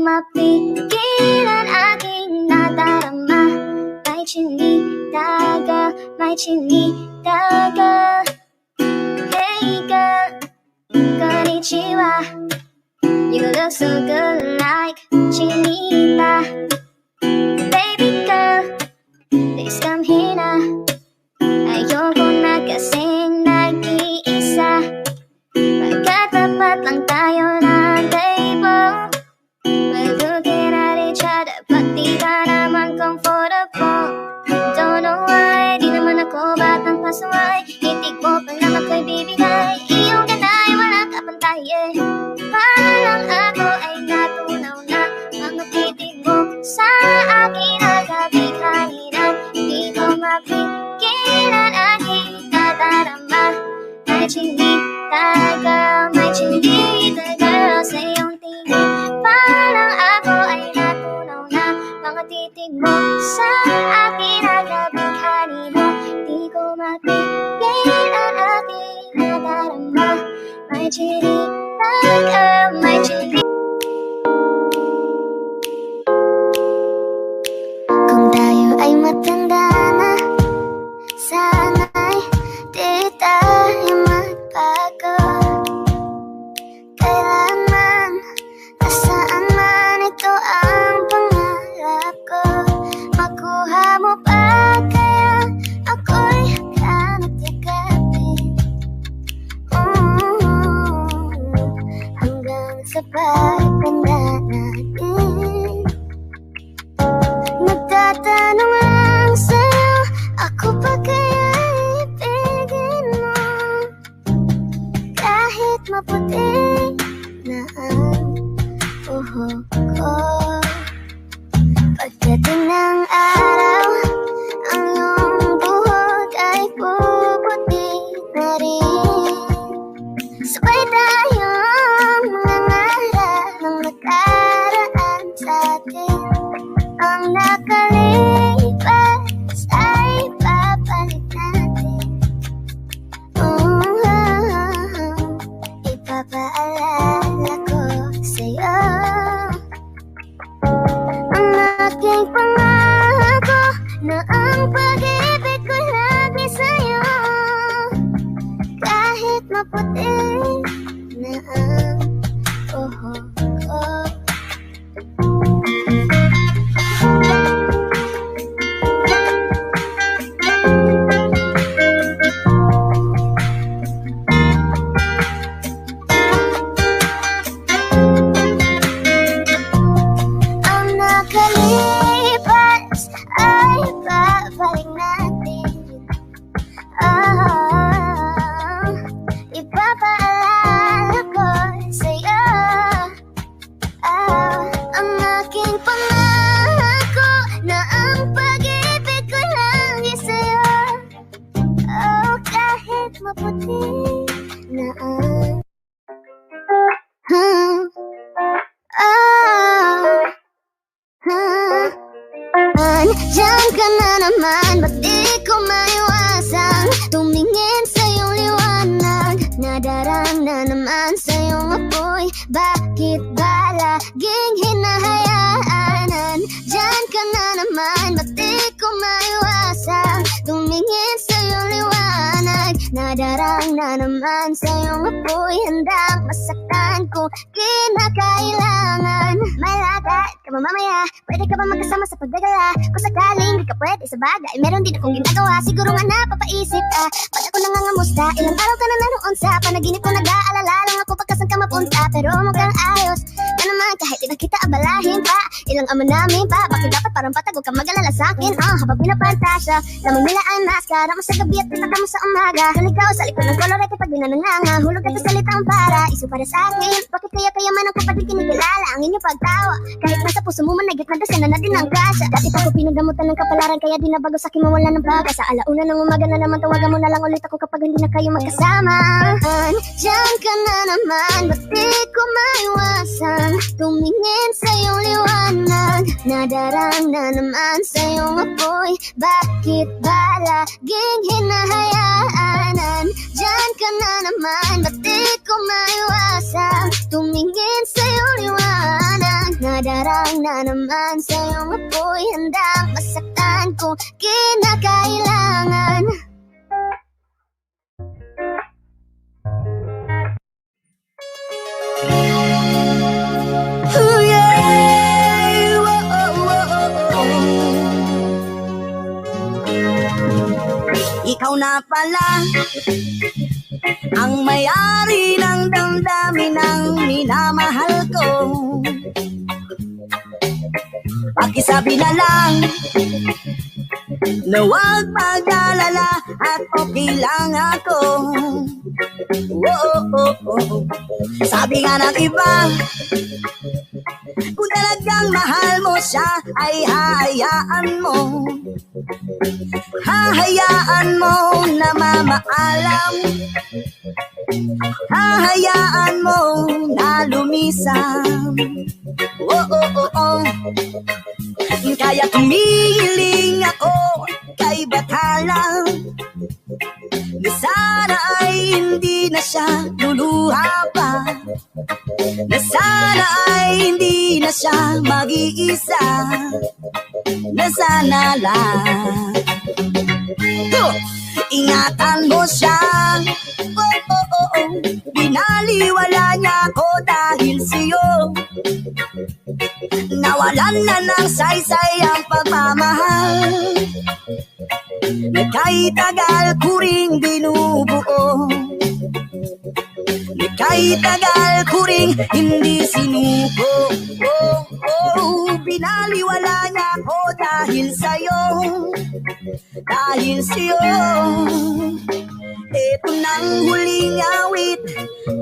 Mapigilan aking nadarama. May chinitaga, may chinitaga. Hey girl, konnichiwa. You look so good like chinita. Baby girl, please come here na. Ayoko na kasing nag-iisa. Magkatapat lang tayo ng table. We're looking at each other, but di ba naman comfortable? Don't know why, di naman ako batang pasaway. Itig mo pa lang ako'y bibigay. Iyong ganda ay wala kapantay, yeah. Parang ako ay natunaw na. Mga titig mo sa akin agabig kanina. Di ko mapigilan aking nadarama. May chinita girl, may chinita girl. Sa iyong tingin parang ako ay natunaw na. Mga titig mo sa akin agabig kanina. Di ko mapigilan aking nadarama. May chinita girl, may chinita. Kung tayo ay matanda na, sana'y di tayo magbago. Kailanman, nasaan man, ito ang pangarap ko. Makuha mo pa kaya ako'y hanap yakapin. Hanggang sa pagtanda natin. Nagtatanong lang sa'yo, ako pa kaya ibigin mo? Kahit maputi na ang buhok ko. Pagdating ng araw, ang iyong buhok ay puputi na rin. Sabay tayong mangangarap ng nakaraan sa'tin. Ang nakalipas ay babalik natin. Ipapaalala ko sa'yo ang aking pangako na ang pag-ibig ko lagi sa'yo. Kahit maputi na ang buhok ko. Ang nakalipas ay babalik natin. Ipapaalala ko sa'yo ang aking pangako na ang pag-ibig ko lagi sa'yo. Kahit maputi na ang Diyan ka na naman, ba't di ko maiwasang tumingin sa iyong liwanag? Nadarang na naman sa iyong apoy, bakit ba laging hinahayaanan? Diyan ka na naman, ba't di ko maiwasang tumingin sa iyong liwanag? Nadarang na naman sa iyong apoy, handang masaktan kung kinakailangan. Malagay ka ba mamaya? Pwede ka ba magkasama sa paggagala? Kung sakaling di ka pwede sa bagay, meron din akong ginagawa. Siguro nga napapaisip ka pag ako nangangamusta. Ilang araw ka na naroon sa panaginip ko, nag-aalala lang ako pagkasan ka mapunta. Pero mukhang ayos na naman kahit di na kita abalahin pa. Ilang ama namin pa, bakit dapat parang patag? Huwag kang mag-alala sa'kin habang pinapantasya. Lamang nila ay maskara mo sa gabi at pinaka mo sa umaga. Naligaw sa likod ng kolorete pag binananganga. Hulog na sa salitang para, iso para sa'kin. Bakit kaya man ang kapatid kinikilala ang inyong pagtawa? Kahit nasa puso mo man nagit na dasyan na din ang kasya. Dati pa ko pinagamutan ng kapalaran, kaya di na bago sa'kin mawala ng baga. Sa alauna ng umaga na naman, tawagan mo na lang ulit ako kapag hindi na kayo magkasama. Diyan ka na naman, ba't di ko maiwasan tumingin sa iyong liwanag? Nadarang na naman sa iyong apoy, bakit ba laging hinahayaanan? Diyan ka na naman, ba't di ko maiwasan tumingin sa iyong liwanag? Yarang na naman sa iyong apoy, handang masaktan kung kinakailangan. Oh yeah, oh, oh, oh, oh. Ikaw na pala ang may-ari ng damdamin ng minamahal ko. Pakisabi na lang na huwag mag-alala at okay lang ako. Oh, oh, oh. Sabi nga ng iba, kung talagang mahal mo siya ay hahayaan mo. Hahayaan mo na mamaalam. Hahayaan mo na lumisang. Oh, oh, oh, oh. Kaya tumiling ako kay Bathala, na sana ay hindi na siya luluha pa, na sana ay hindi na siya mag-iisa, na sana lang ingatan mo siya. Oh, oh, oh, oh. Binaliwala niya ako dahil sa'yo. Nawalan na ng saysay ang pagmamahal na kahit tagal ko ring binubuo, na kahit tagal ko ring hindi sinuko. Oh, oh, binaliwala niya ako dahil sa'yo, dahil sa'yo. Ito nang huling awit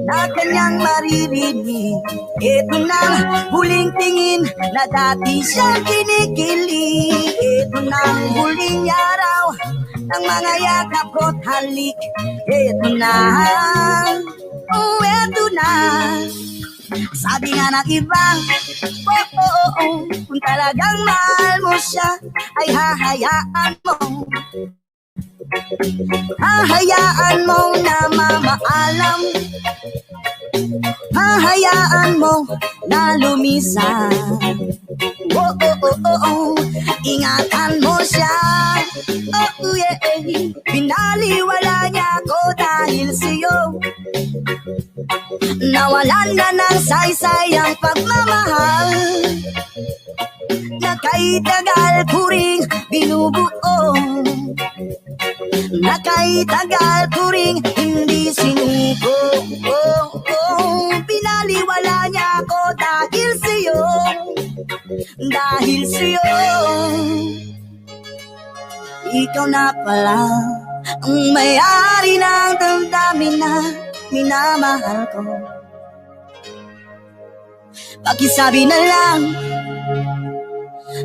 na kanyang maririnig. Ito nang huling tingin na dati siyang kinikilig. Ito nang huling araw ng mga yakap ko't halik. Ito na, oh ito na. Sabi nga ng iba, oh, oh, oh, oh, kung talagang mahal mo siya ay hahayaan mo. Hahayaan mo na mamaalam. Hahayaan mo na lumisan. Oh, oh, oh, oh, oh. Ingatan mo siya. Oh, yeah. Binaliwala niya ako dahil sa'yo. Nawalan na ng saysay ang pagmamahal na kahit tagal ko ring binubuo, na kahit tagal ko ring hindi sinuko. Oh, oh, binaliwala niya ako dahil sa'yo, dahil sa'yo. Ikaw na pala ang may-ari ng damdamin na minamahal ko. Pakisabi na lang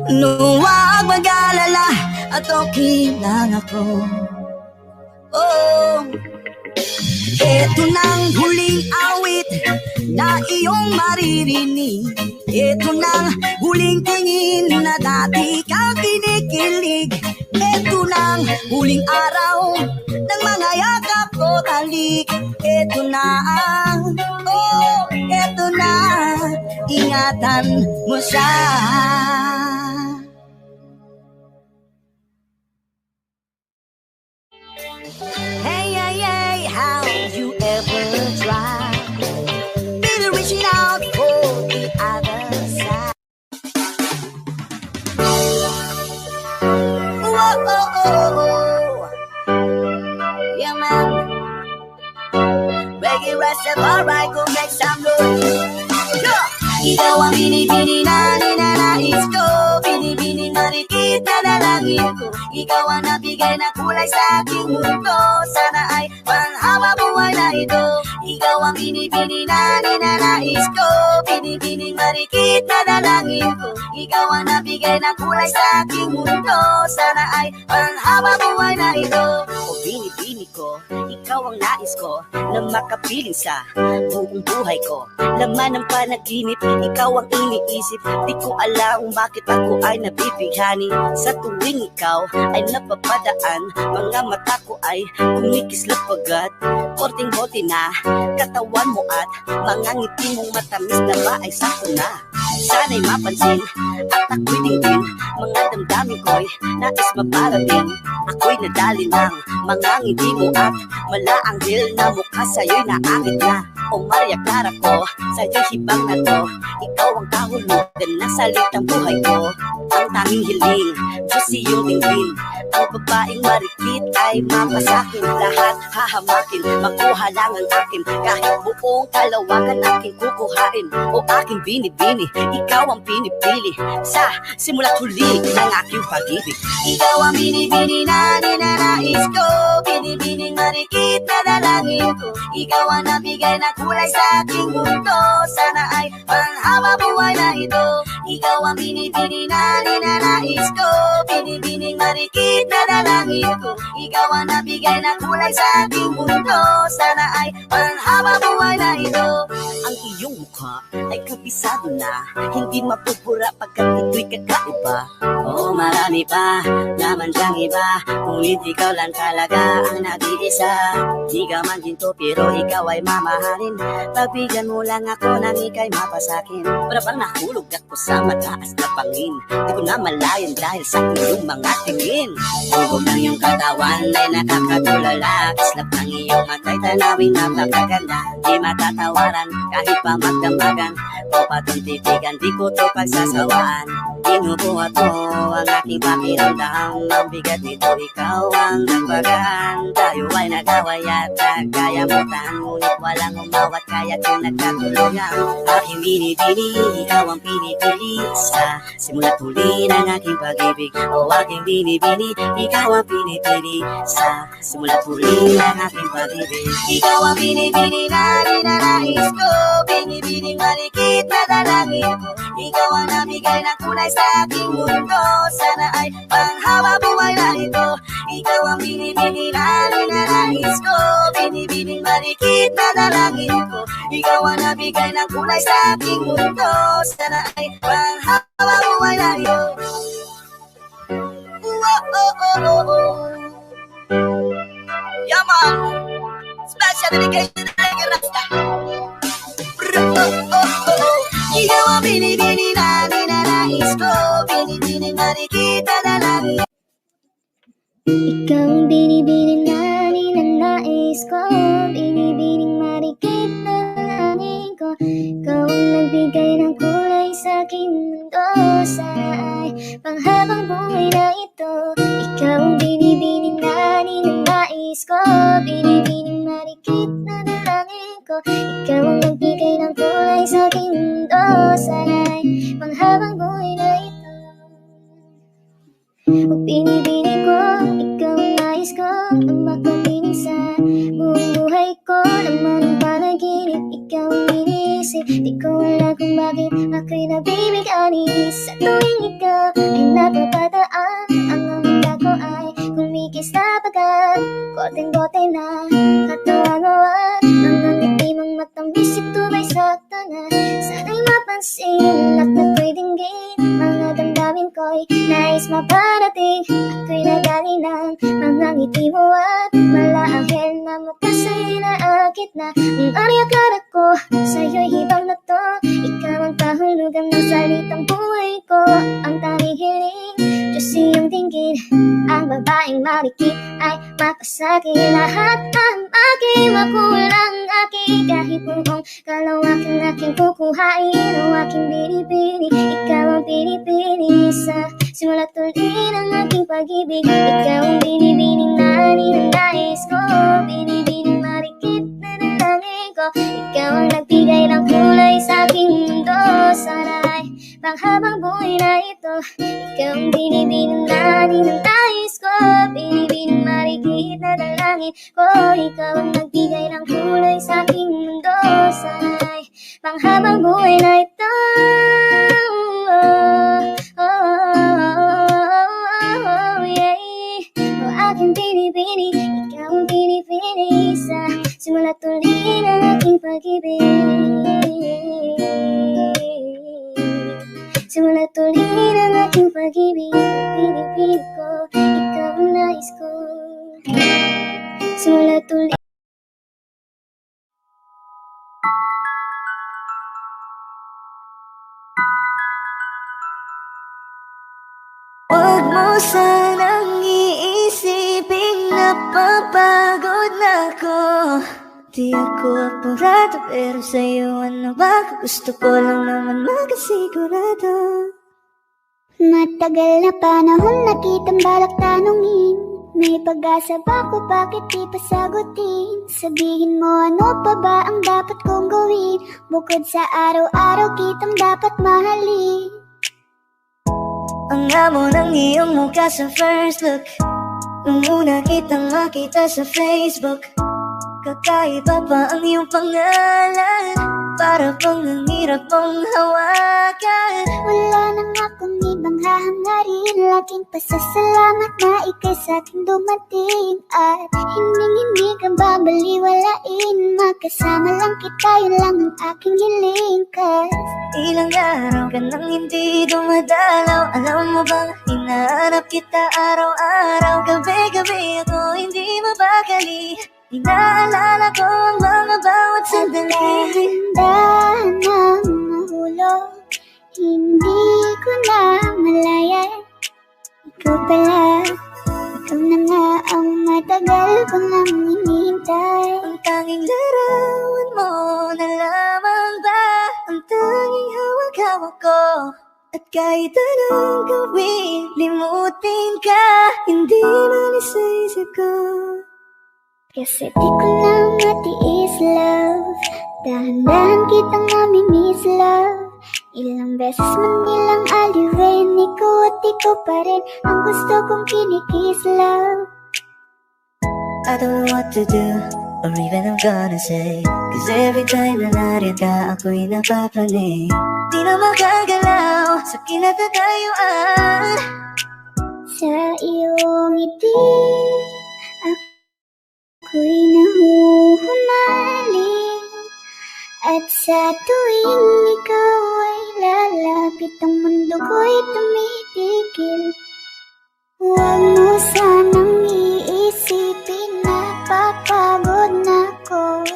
na huwag mag-alala at okay lang ako. Oh, eto nang huling awit na iyong maririnig. Eto nang huling tingin na dati kang kinikilig. Eto nang huling araw ng mga yakap ko halik. Eto na, oh, eto na, ingatan mo siya. Hey, hey, hey, how you ever try? Really reaching out for the other side. Whoa, oh, oh. Yeah, man. Reggae Rastafari, go make some noise. Yeah. Ikaw ang binibini na ninanais ko, binibini marikit na dalangin ko. Ikaw ang nabigay na kulay sa aking mundo, sana ay panghaba buhay na ito. Ikaw ang binibini na ninanais ko, binibini marikit na dalangin ko. Ikaw ang nabigay na kulay sa aking mundo, sana ay panghaba buhay na ito. O binibini ko, ikaw ang nais ko na makapiling sa buong buhay ko. Laman ng panaginip, ikaw ang iniisip. Di ko alam bakit ako ay nabibighani. Sa tuwing ikaw ay napapadaan, mga mata ko ay kumikislap agad. Korting bote na katawan mo at mga ngiti mong matamis na ba ay sakto na. Sana'y mapansin at ako'y dinggin mga damdamin ko'y nais maparating. Ako'y nadali ng mga ngiti mo at malaanghel na mukha sa'yo'y naakit na. O Maria Clara ko, sa'yo'y hibang na to. Ikaw ang kahulugan na salitang buhay ko. Ang tanging hiling, Diyos iyong dinggin. Ang babaeng marikit ay mapasakin. Lahat hahamakin, makuha lang ang akin. Kahit buong kalawakan aking kukuhain. O aking binibini, ikaw ang pinipili. Sa simula't huli ng aking pag-ibig. Ikaw ang binibini na ninanais ko. Binibining marikit na dalangin ko. Ikaw ang nabigay na kulay sa aking mundo. Sana ay panghaba buhay na ito. Ikaw ang binibini na ninanais ko. Binibining marikit na dalangin ko. Ikaw ang nabigay na kulay sa aking mundo. Sana ay panghaba buhay na ito. Ang iyong mukha ay kabisado na. Hindi mapupura pagkat ito'y kakaiba. Oo, marami pa naman dyang iba. Ngunit ikaw lang talaga ang nag-iisa. Di ka man ginto pero ikaw ay mamahalin. Pagbigyan mo lang ako nang ika'y mapasakin. Para bang nahulog ako sa mataas na pangin. Di ko na malayan dahil sa iyong mga tingin. Hugog ng iyong katawan ay nakakatulala. Islap ng iyong matay tanawin napakaganda. Di matatawaran kahit pa magdambagan. O patong titigan di ko to pagsasawaan. Inubuhat mo ang aking pakiramdam. Ang bigat nito ikaw ang nagpagaan. Tayo ay nagaway at nagkayamutan. Ngunit walang umawat kaya kung nagkatulungan. Aking binibini, ikaw ang pinipili. Sa simula't huli ng aking pag-ibig. O aking binibini, ikaw ang pinipili. Sa simula't huli ng aking pag-ibig. Ikaw ang binibini na ninanais ko. Binibining malikit na dalangin ko. Ikaw ang nabigay na kulay sa aking mundo. Sana ay panghaba buhay na ito. Ikaw ang binibini na ninanais ko. Binibining malikit na dalangin ko. Ikaw ang nabigay ng kulay sa aking mundo. Sana ay panghaba buhay na ito. Yeah, man. Special dedication to the Rasta. Ikaw ang binibini na ninanais ko. Binibining marikit na dalangin. Ikaw ang binibining na ninanais ko. Binibining marikit na dalangin ko. Ikaw ang nagbigay ng kulay sa aking mundo. Sana ay panghabang buhay na ito. Ikaw ang binibining na ninanais ko. Binibining marikit na dalangin ko. Ikaw ang nagbigay ng kulay sa aking mundo. Sana ay panghabang buhay na ito. O binibini ko, ikaw ang nais ko. Ang makapiling sa buong buhay ko. Naman ang panaginip, ikaw ang iniisip. Di ko alam kung bakit ako'y nabibigani. Sa tuwing ikaw ay napapadaan, ang mga ko ay kumikis na pagkat koteng-bote na katawa-ngawan. Ang ngiti mong matamis, ito ba'y sakta na? Sana'y mapansin at ako'y dinggin. Mga damdamin ko'y nais maparating. Ako'y nagali ng mga ngiti mo at malaanghel na mukha sa'yo'y naakit na. Ang Maria Clara ko, sa'yo'y hibang na to. Ikaw ang kahulugan ng salitang buhay ko. Ang tanging hiling, Diyos iyong dinggin. Ang babaeng marikit ay mapasakit. Lahat ang aking makulang aking. Kahit buong kalawakan aking kukuhain. O aking binibini, ikaw ang pinipili. Sa simula't huli ng aking pag-ibig. Ikaw ang binibining na ninanais ko. Binibining marikit na dalangin ko. Ikaw ang nagbigay ng kulay sa aking mundo. Sana ay panghabang buhay na ito. Ikaw ang binibining na ninanais ko. Binibining marikit na dalangin ko. Ikaw ang nagbigay ng kulay sa aking mundo. Sana ay panghabang buhay na ito. O aking binibini, ikaw ang pinipili. Sa simula't huli ng aking pag-ibig. Simula't huli ng aking pag-ibig. Pinipili ko, ikaw ang nais ko. Simula't huli. sanang iisipin napapagod na ako. Di ako apurado pero sa'yo ano ba? Gusto ko lang naman makasigurado. Matagal na panahon nakitang balak tanungin, may pag-asa ba ko, bakit di pa sagutin? Sabihin mo ano pa ba ang dapat kong gawin, bukod sa araw-araw kitang dapat mahalin. Ang amo ng iyong mukha sa first look, nung una kitang makita sa Facebook. Kakaiba pa ang iyong pangalan, para bang ang hirap mong hawakan. Wala nang akong ibang hahangarin, laging pasasalamat na ika'y sa'kin dumating. At hindi ka babaliwalain, magkasama lang kita, yun lang ang aking hiling. Cause ilang araw ka nang hindi dumadalaw, alam mo bang hinahanap kita araw-araw. Gabi-gabi ako hindi mabakali, inaalala ko ang mga bawat sandali. Dahan na mahulog, hindi ko na malayan. Ikaw pala, ikaw na nga ang matagal ko nang hinihintay. Ang tanging larawan mo na lamang ba ang tanging hawak-hawak ko. At kahit anong gawin, limutin ka, hindi malis sa isip ko. Kasi di ko na matiis, love, dahan-dahan kitang namimiss, love. Ilang beses man nilang aliwin, ikaw at ikaw pa rin ang gusto kong kinikiss, love. I don't know what to do, or even I'm gonna say, cause every time na nariyan ka, ako'y napapanig. Di na makagalaw sa kinatatayuan. Sa iyong ngiti ako'y nahuhumaling, at sa tuwing ikaw ay lalapit, ang mundo ko'y tumitigil. Huwag mo sanang iisipin na papagod na ako.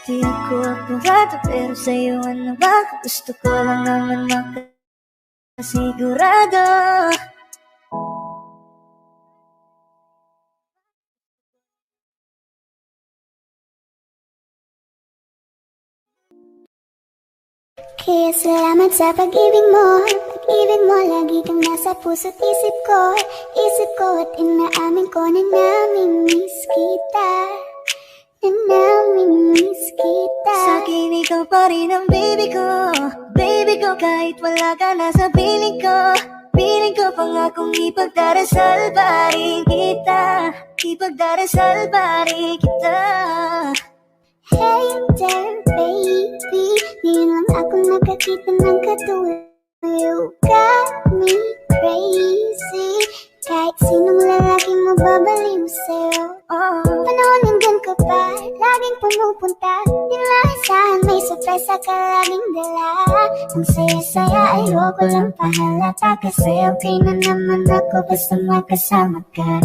Di ako apurado pero sa'yo ano ba? Gusto ko lang naman makasigurado. Kaya salamat sa pag-ibig mo, lagi kang nasa puso't isip ko at inaamin ko na namimiss kita, Sa'kin ikaw pa rin ang baby ko, kahit wala ka na sa piling ko pangakong ipagdarasal pa rin kita, Hey there baby, ngayon lang ako nakakita ng katulad. You got me crazy, kahit sinong lalaki mababaliw sa'yo. Panahon nandun ka pa, laging pumupunta, di naasahan may sorpresa ka laging dala. Ang saya-saya ayoko lang pahalata, kasi okay na naman ako basta magkasama ka.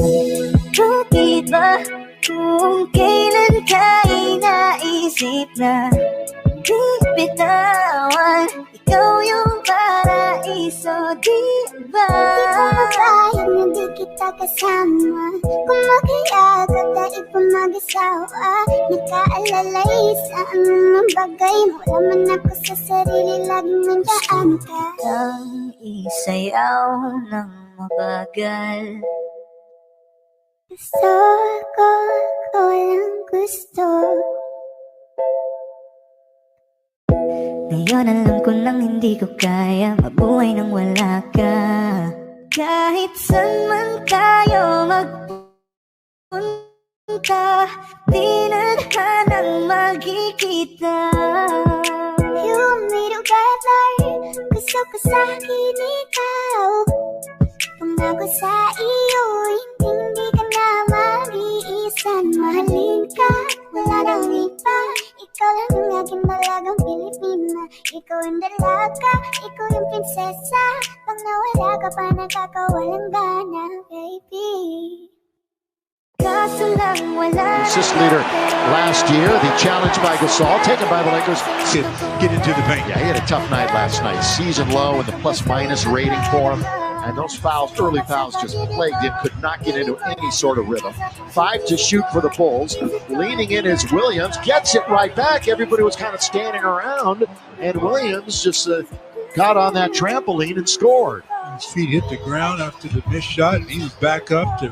Bakit ba kung kailan ka'y naisip na di bitawan, ikaw yung paraiso, di ba? Di ko mapayag na di kita kasama, kung mag-iagad dahil pa mag-asawa. Nakaalalay sa anumang bagay, wala man ako sa sarili, laging nandiyan ka. Ang isayaw ng mabagal, gusto ko lang gusto. Ngayon alam ko nang hindi ko kaya mabuhay nang wala ka. Kahit saan man tayo magpunta, di na hanang magkikita. You want me together, gusto ko sa'kin ikaw. Kung ako sa iyo, hindi ka na mag-iisa. Mahalin ka, wala nang iba. Ikaw lang ang aking malagang Pilipina. Ikaw ang dalaga, ikaw yung prinsesa. Pag nawala ka pa, nakakawalang gana, baby. Kaso lang wala. Assist leader last year, the challenge by Gasol, taken by the Lakers. Get into the paint. Yeah, he had a tough night last night. Season low and the plus-minus rating for him. And those fouls, early fouls, just plagued him, could not get into any sort of rhythm. 5 to shoot for the Bulls. Leaning in is Williams, gets it right back. Everybody was kind of standing around, and Williams just got on that trampoline and scored. His feet hit the ground after the missed shot, and he was back up to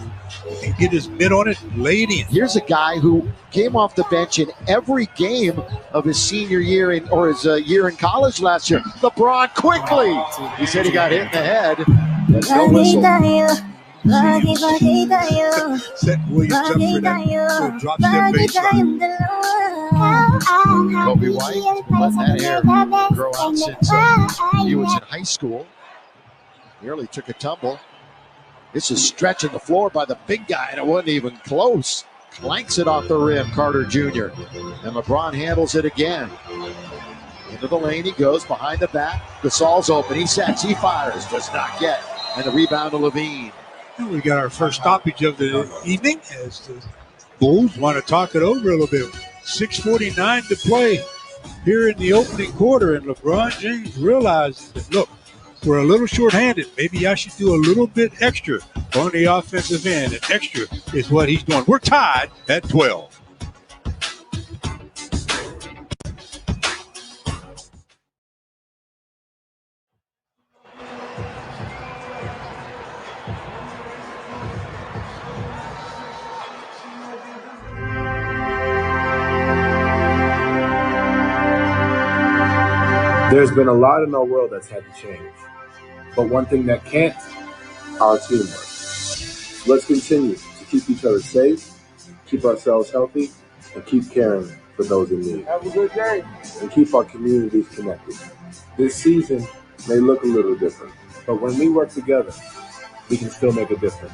get his mitt on it and lay it in. Here's a guy who came off the bench in every game of his senior year or his year in college last year. LeBron quickly. He said he got hit in the head. There's no whistle. Set Williams up for that little drop step baseline. Kobe White letting that hair grow out since he was in high school. Nearly took a tumble. This is stretching the floor by the big guy, and it wasn't even close. Clanks it off the rim, Carter Jr. And LeBron handles it again. Into the lane he goes, behind the back. Gasol's open, he sets, he fires, does not get. And the rebound to Levine. And we got our first stoppage of the evening as the Bulls want to talk it over a little bit. 6:49 to play here in the opening quarter, and LeBron James realizes that, look, we're a little short-handed. Maybe I should do a little bit extra on the offensive end, and extra is what he's doing. We're tied at 12. There's been a lot in our world that's had to change. But one thing that can't, our teamwork. So let's continue to keep each other safe, keep ourselves healthy, and keep caring for those in need. Have a good day. And keep our communities connected. This season may look a little different, but when we work together, we can still make a difference.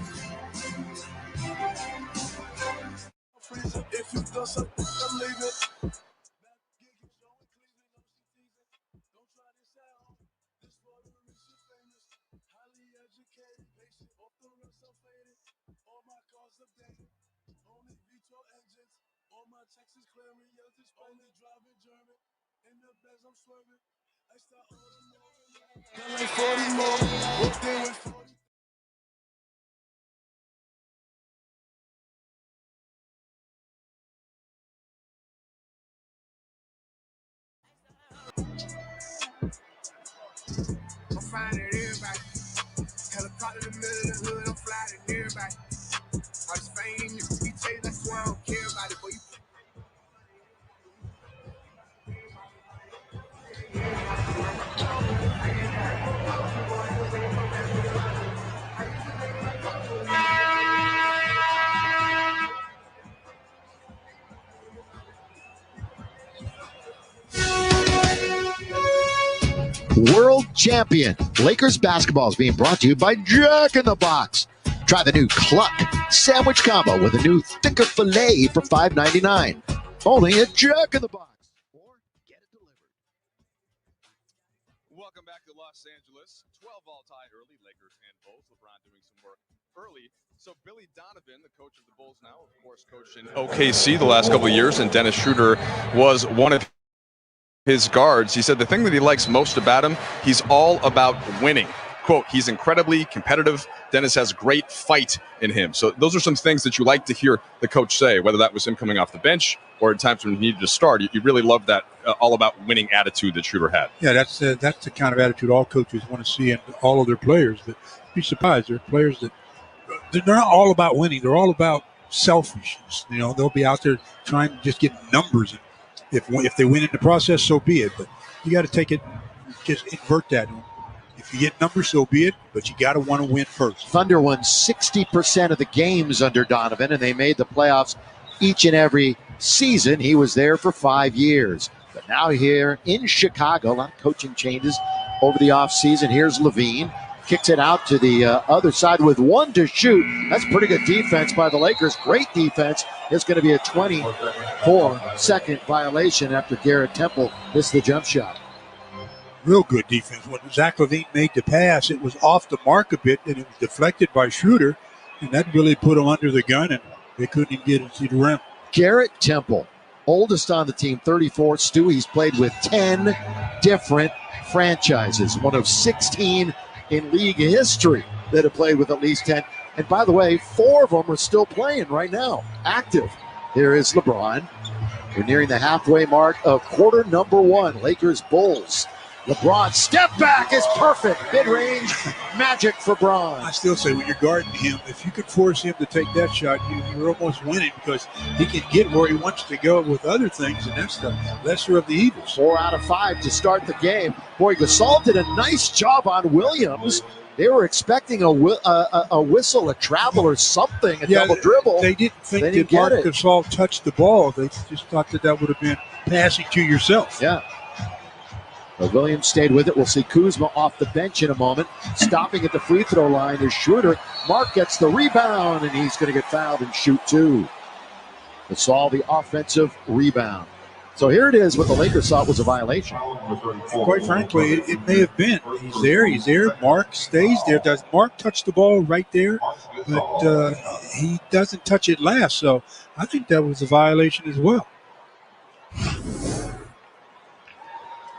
I'm finding everybody. Helicopter in the middle of the hood, I'm flying everybody. I'm Spain, we tell you that's why I don't care about it, but you. World champion. Lakers basketball is being brought to you by Jack in the Box. Try the new Cluck sandwich combo with a new thicker filet for $5.99. Only at Jack in the Box. Or get it delivered. Welcome back to Los Angeles. 12 all tied early, Lakers and Bulls. LeBron doing some work early. So Billy Donovan, the coach of the Bulls now, of course, coached in OKC the last couple of years, and Dennis Schroeder was one of his guards. He said the thing that he likes most about him, he's all about winning. Quote, he's incredibly competitive. Dennis has great fight in him. So those are some things that you like to hear the coach say, whether that was him coming off the bench or at times when he needed to start. You really love that all about winning attitude that Schroeder had. Yeah, that's the kind of attitude all coaches want to see in all of their players. But be surprised, there are players that they're not all about winning. They're all about selfishness. You know, they'll be out there trying to just get numbers. If they win in the process, so be it. But you got to take it, just invert that. If you get numbers, so be it. But you got to want to win first. Thunder won 60% of the games under Donovan, and they made the playoffs each and every season. He was there for 5 years. But now here in Chicago, a lot of coaching changes over the offseason. Here's Levine. Kicks it out to the other side with 1 to shoot. That's pretty good defense by the Lakers. Great defense. It's going to be a 24-second violation after Garrett Temple missed the jump shot. Real good defense. When Zach LaVine made the pass, it was off the mark a bit, and it was deflected by Schroeder, and that really put him under the gun, and they couldn't even get it to the rim. Garrett Temple, oldest on the team, 34. Stu, he's played with 10 different franchises, one of 16 in league history that have played with at least 10. And by the way, 4 of them are still playing right now, active. Here is LeBron. We're nearing the halfway mark of quarter number 1. Lakers Bulls. LeBron step back is perfect. Mid-range magic for Bron. I still say when you're guarding him, if you could force him to take that shot, you're almost winning because he can get where he wants to go with other things, and that's the lesser of the evils. 4 out of 5 to start the game. Boy, Gasol did a nice job on Williams. They were expecting a whistle, a travel, or something, a double dribble. They didn't think that Marc Gasol touched the ball. They just thought that would have been passing to yourself. Yeah. But Williams stayed with it. We'll see Kuzma off the bench in a moment. Stopping at the free throw line is Schroeder. Mark gets the rebound, and he's going to get fouled and shoot 2. Gasol the offensive rebound. So here it is, what the Lakers thought was a violation. Quite frankly, it may have been. He's there. Mark stays there. Does Mark touch the ball right there? But he doesn't touch it last. So I think that was a violation as well.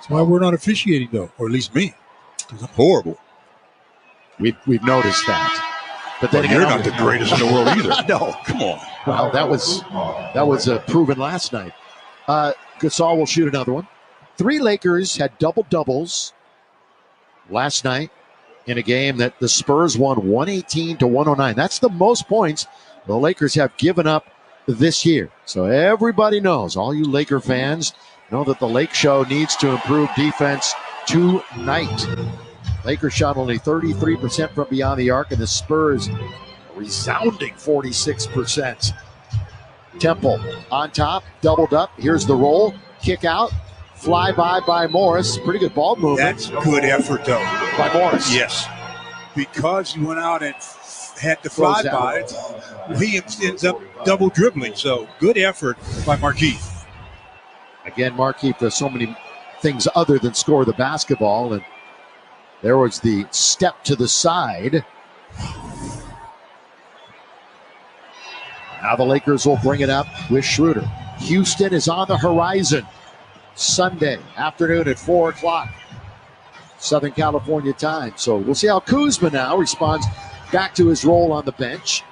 That's why we're not officiating, though, or at least me, because I'm horrible. We've noticed that. But then you're not the greatest in the world either. No, come on. Well, that was proven last night. Gasol will shoot another one. 3 Lakers had double-doubles last night in a game that the Spurs won 118-109. That's the most points the Lakers have given up this year. So everybody knows, all you Laker fans know that the Lake Show needs to improve defense tonight. Lakers shot only 33% from beyond the arc, and the Spurs a resounding 46%. Temple on top, doubled up. Here's the roll, kick out, fly by Morris. Pretty good ball movement. That's good effort, though. By Morris. Yes. Because he went out and had the fly by, he ends up double dribbling. So good effort by Markieff. Again, Markieff does so many things other than score the basketball. And there was the step to the side. Now the Lakers will bring it up with Schroeder. Houston is on the horizon. Sunday afternoon at 4 o'clock. Southern California time. So we'll see how Kuzma now responds back to his role on the bench.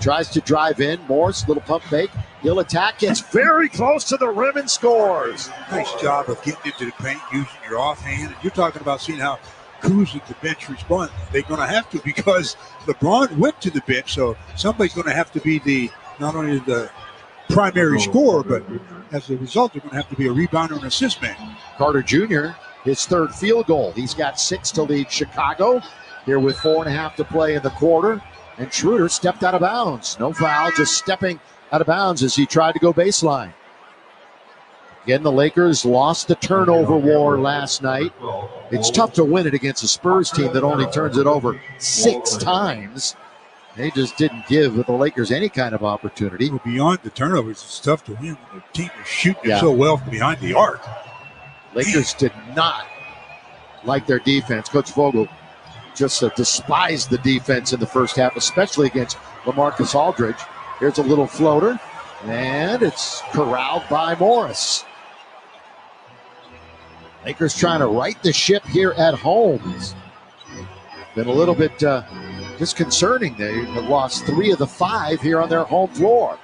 Tries to drive in. Morris, little pump fake. He'll attack. Gets very close to the rim and scores. Nice job of getting into the paint using your offhand. And you're talking about seeing how Kuzma at the bench respond. They're going to have to because LeBron went to the bench. So somebody's going to have to be not only the primary scorer, but as a result, they're going to have to be a rebounder and assist man. Carter Jr., his 3rd field goal. He's got 6 to lead Chicago here with 4.5 to play in the quarter. And Schroeder stepped out of bounds. No foul, just stepping out of bounds as he tried to go baseline. Again, the Lakers lost the turnover war last night. It's tough to win it against a Spurs team that only turns it over 6 times. They just didn't give the Lakers any kind of opportunity. Well, beyond the turnovers, it's tough to win. The team is shooting so well from behind the arc. Lakers did not like their defense. Coach Vogel just despised the defense in the first half, especially against LaMarcus Aldridge. Here's a little floater, and it's corralled by Morris. Lakers trying to right the ship here at home. It's been a little bit disconcerting. They have lost 3 of the 5 here on their home floor.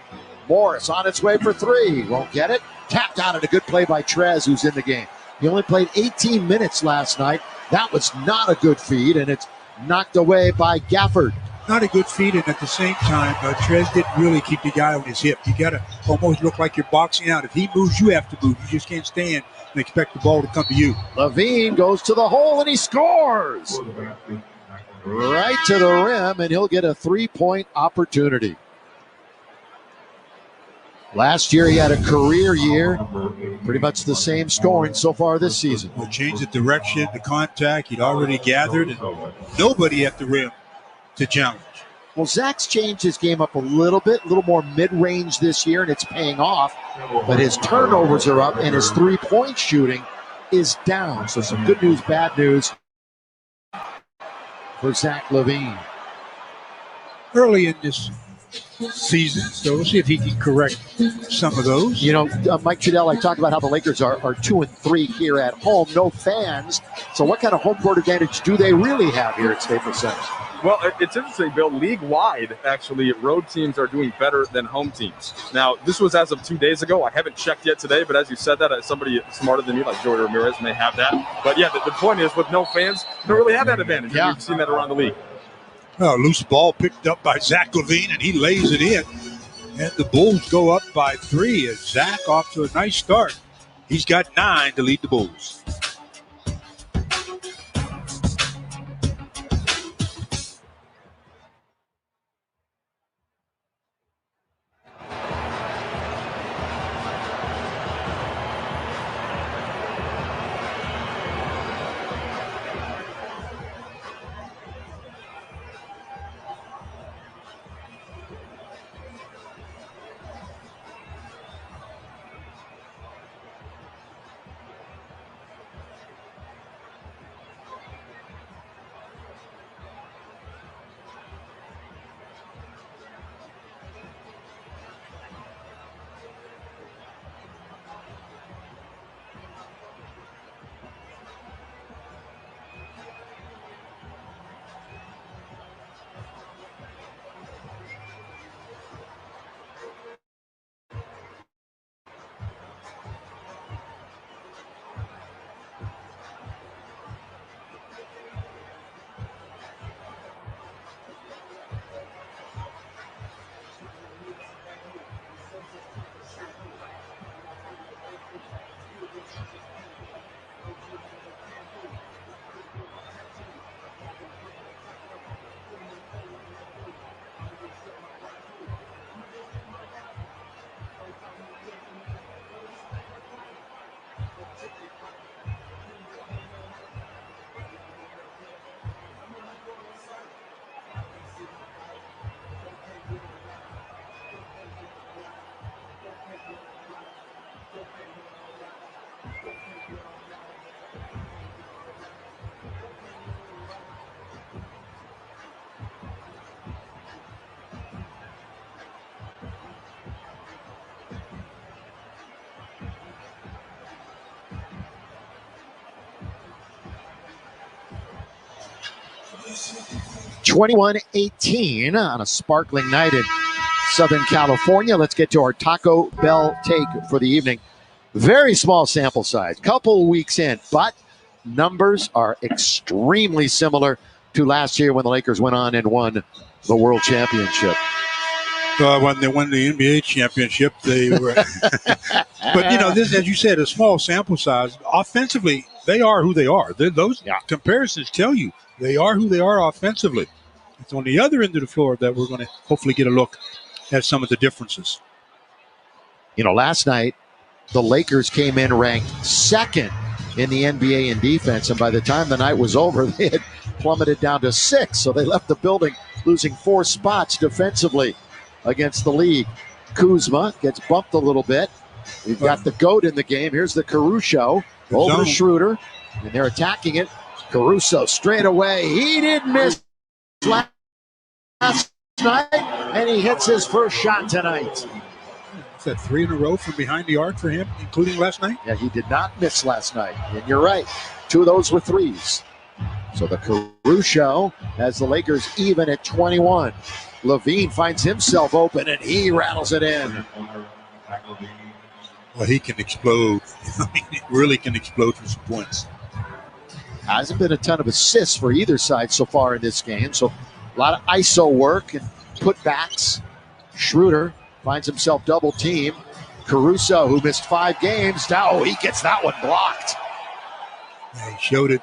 Morris on its way for 3. Won't get it. Tapped out at a good play by Trez, who's in the game. He only played 18 minutes last night. That was not a good feed, and it's knocked away by Gafford. Not a good feed, and at the same time, Trez didn't really keep the guy on his hip. You got to almost look like you're boxing out. If he moves, you have to move. You just can't stand and expect the ball to come to you. Levine goes to the hole, and he scores! Right to the rim, and he'll get a 3-point opportunity. Last year, he had a career year. Pretty much the same scoring so far this season. We'll change the direction, the contact. He'd already gathered, and nobody at the rim to challenge. Well, Zach's changed his game up a little bit, a little more mid-range this year, and it's paying off. But his turnovers are up, and his three-point shooting is down. So some good news, bad news for Zach LaVine. Early in this season. So we'll see if he can correct some of those. You know, Mike Trudell, I talked about how the Lakers are 2-3 here at home, no fans. So what kind of home court advantage do they really have here at Staples Center? Well, it's interesting, Bill. League-wide, actually, road teams are doing better than home teams. Now, this was as of 2 days ago. I haven't checked yet today, but as you said that, somebody smarter than me, like Jordan Ramirez, may have that. But, yeah, the point is, with no fans, they don't really have that advantage. Yeah. We've seen that around the league. Oh, loose ball picked up by Zach LaVine, and he lays it in. And the Bulls go up by 3 as Zach off to a nice start. He's got 9 to lead the Bulls. (21-18) on a sparkling night in Southern California. Let's get to our Taco Bell take for the evening. Very small sample size, couple weeks in, but numbers are extremely similar to last year when the Lakers went on and won the World Championship. When they won the NBA championship, they were. But, you know, this, as you said, a small sample size. Offensively, they are who they are. Those comparisons tell you they are who they are offensively. It's on the other end of the floor that we're going to hopefully get a look at some of the differences. You know, last night, the Lakers came in ranked second in the NBA in defense, and by the time the night was over, they had plummeted down to 6. So they left the building losing 4 spots defensively against the league. Kuzma gets bumped a little bit. We've got the GOAT in the game. Here's the Caruso over to Schroeder, and they're attacking it. Caruso straight away. He didn't miss last night, and he hits his first shot tonight. Is that 3 in a row from behind the arc for him, including last night? Yeah, he did not miss last night, and you're right. 2 of those were threes. So the Caruso has the Lakers even at 21. LaVine finds himself open, and he rattles it in. Well, he can explode. I mean, he really can explode for some points. Hasn't been a ton of assists for either side so far in this game. So a lot of ISO work and putbacks. Schroeder finds himself double teamed. Caruso, who missed 5 games, now he gets that one blocked. Yeah, he showed it.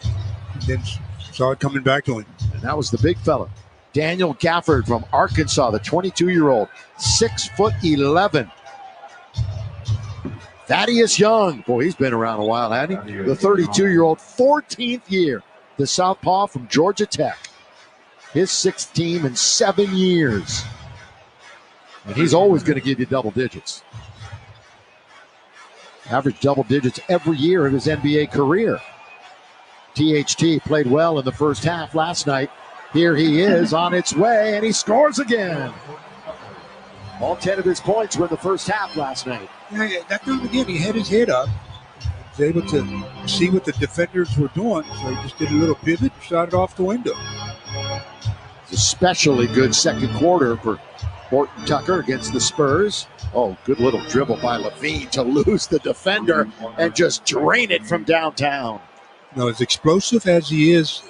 And then saw it coming back to him. And that was the big fella. Daniel Gafford from Arkansas, the 22-year-old, 6'11". Thaddeus Young, boy, he's been around a while, hasn't he? The 32-year-old, 14th year, the southpaw from Georgia Tech. His 6th team in 7 years. And he's always going to give you double digits. Average double digits every year of his NBA career. THT played well in the first half last night Here he is on its way, and he scores again. All 10 of his points were in the first half last night. Yeah, that time again, he had his head up. He was able to see what the defenders were doing, so he just did a little pivot and shot it off the window. Especially good second quarter for Horton Tucker against the Spurs. Oh, good little dribble by Levine to lose the defender and just drain it from downtown. You know, as explosive as he is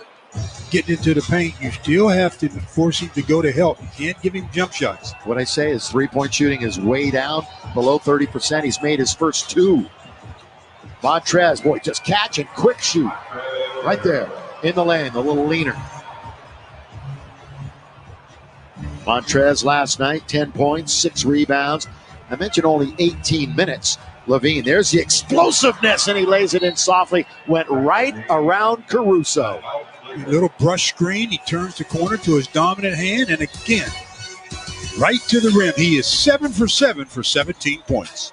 getting into the paint, you still have to force him to go to help. You can't give him jump shots. What I say is three-point shooting is way down, below 30%. He's made his first two. Montrez, boy, just catch and quick shoot. Right there in the lane, the little leaner. Montrez last night, 10 points, 6 rebounds. I mentioned only 18 minutes. Levine, there's the explosiveness, and he lays it in softly. Went right around Caruso. A little brush screen. He turns the corner to his dominant hand, and again, right to the rim. He is 7 for 7 for 17 points.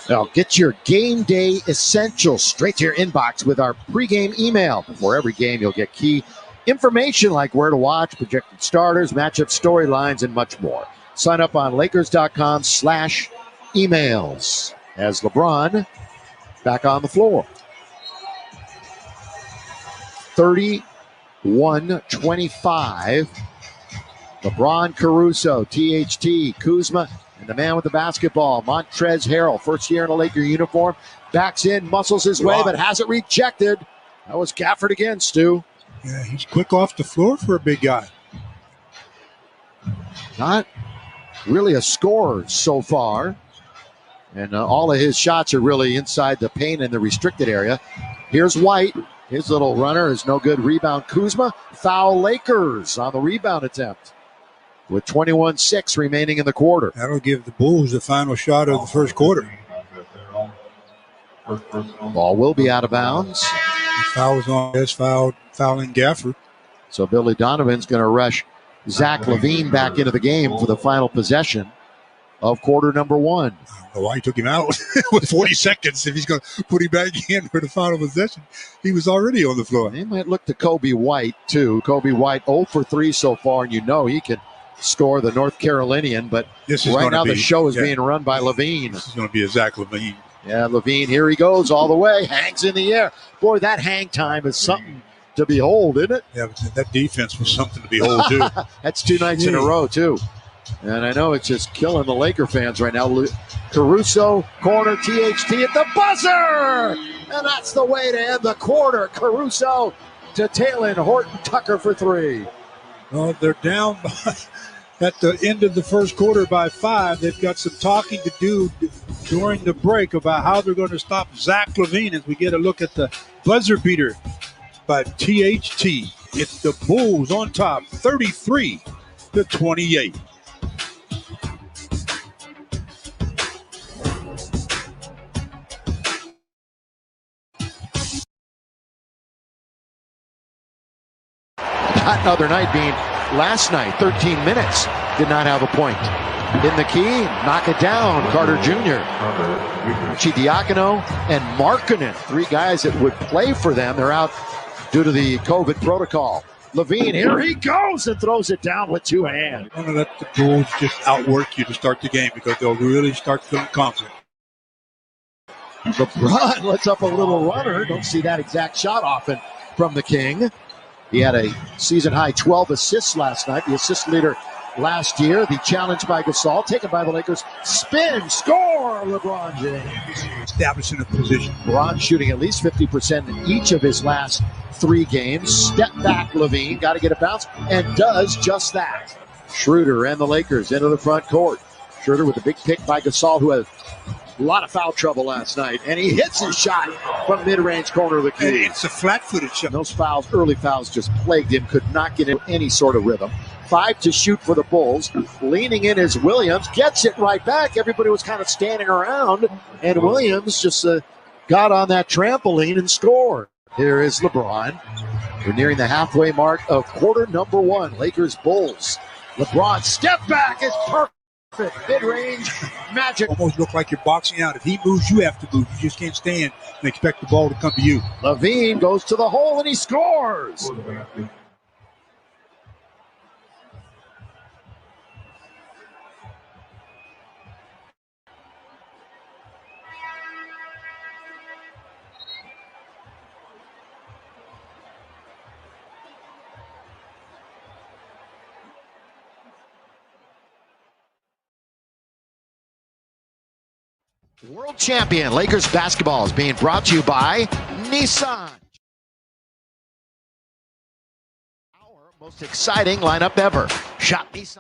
Now get your game day essentials straight to your inbox with our pregame email. Before every game, you'll get key information like where to watch, projected starters, matchup storylines, and much more. Sign up on Lakers.com/emails as LeBron back on the floor. 31-25. LeBron, Caruso, THT, Kuzma, and the man with the basketball, Montrezl Harrell, first year in a Laker uniform, backs in, muscles his way, but has it rejected. That was Gafford again, Stu. Yeah, he's quick off the floor for a big guy. Not really a scorer so far. And all of his shots are really inside the paint in the restricted area. Here's White. His little runner is no good. Rebound Kuzma. Foul Lakers on the rebound attempt. With 21-6 remaining in the quarter. That'll give the Bulls the final shot of the first quarter. Ball will be out of bounds. Foul was on his fouling Gafford. So Billy Donovan's going to rush Zach LaVine back into the game for the final possession of quarter number one. I don't know why he took him out with 40 seconds. If he's going to put him back in for the final possession, he was already on the floor. They might look to Kobe White, too. Kobe White 0 for 3 so far, and you know he can score the North Carolinian, but right now the show is being run by LaVine. This is going to be a Zach LaVine. Yeah, LaVine, here he goes all the way, hangs in the air. Boy, that hang time is something to behold, isn't it? Yeah, but that defense was something to behold, too. That's 2 nights in a row, too. And I know it's just killing the Laker fans right now. Caruso, corner, THT at the buzzer! And that's the way to end the quarter. Caruso to tail in Horton Tucker for 3. Well, they're down at the end of the first quarter by 5. They've got some talking to do during the break about how they're going to stop Zach LaVine as we get a look at the buzzer beater by THT. It's the Bulls on top, 33-28. Another night being last night, 13 minutes, did not have a point. In the key, knock it down, Carter Jr. Diacono and Markkanen, 3 guys that would play for them. They're out due to the COVID protocol. LaVine, here he goes and throws it down with 2 hands. I'm going to let the Bulls just outwork you to start the game because they'll really start feeling confident. LeBron lets up a little runner. Don't see that exact shot often from the King. He had a season-high 12 assists last night, the assist leader last year. The challenge by Gasol, taken by the Lakers. Spin, score, LeBron James. Establishing a position. LeBron shooting at least 50% in each of his last 3 games. Step back, Levine, got to get a bounce, and does just that. Schroeder and the Lakers into the front court. Schroeder with a big pick by Gasol, who had a lot of foul trouble last night, and he hits his shot from mid-range corner of the key. And it's a flat-footed shot. Those fouls, early fouls, just plagued him. Could not get into any sort of rhythm. 5 to shoot for the Bulls. Leaning in is Williams. Gets it right back. Everybody was kind of standing around, and Williams just got on that trampoline and scored. Here is LeBron. We're nearing the halfway mark of quarter number 1. Lakers Bulls. LeBron step back is perfect. Mid-range magic. Almost look like you're boxing out. If he moves, you have to move. You just can't stand and expect the ball to come to you. Levine goes to the hole and he scores. World champion Lakers basketball is being brought to you by Nissan. Our most exciting lineup ever. Shop Nissan.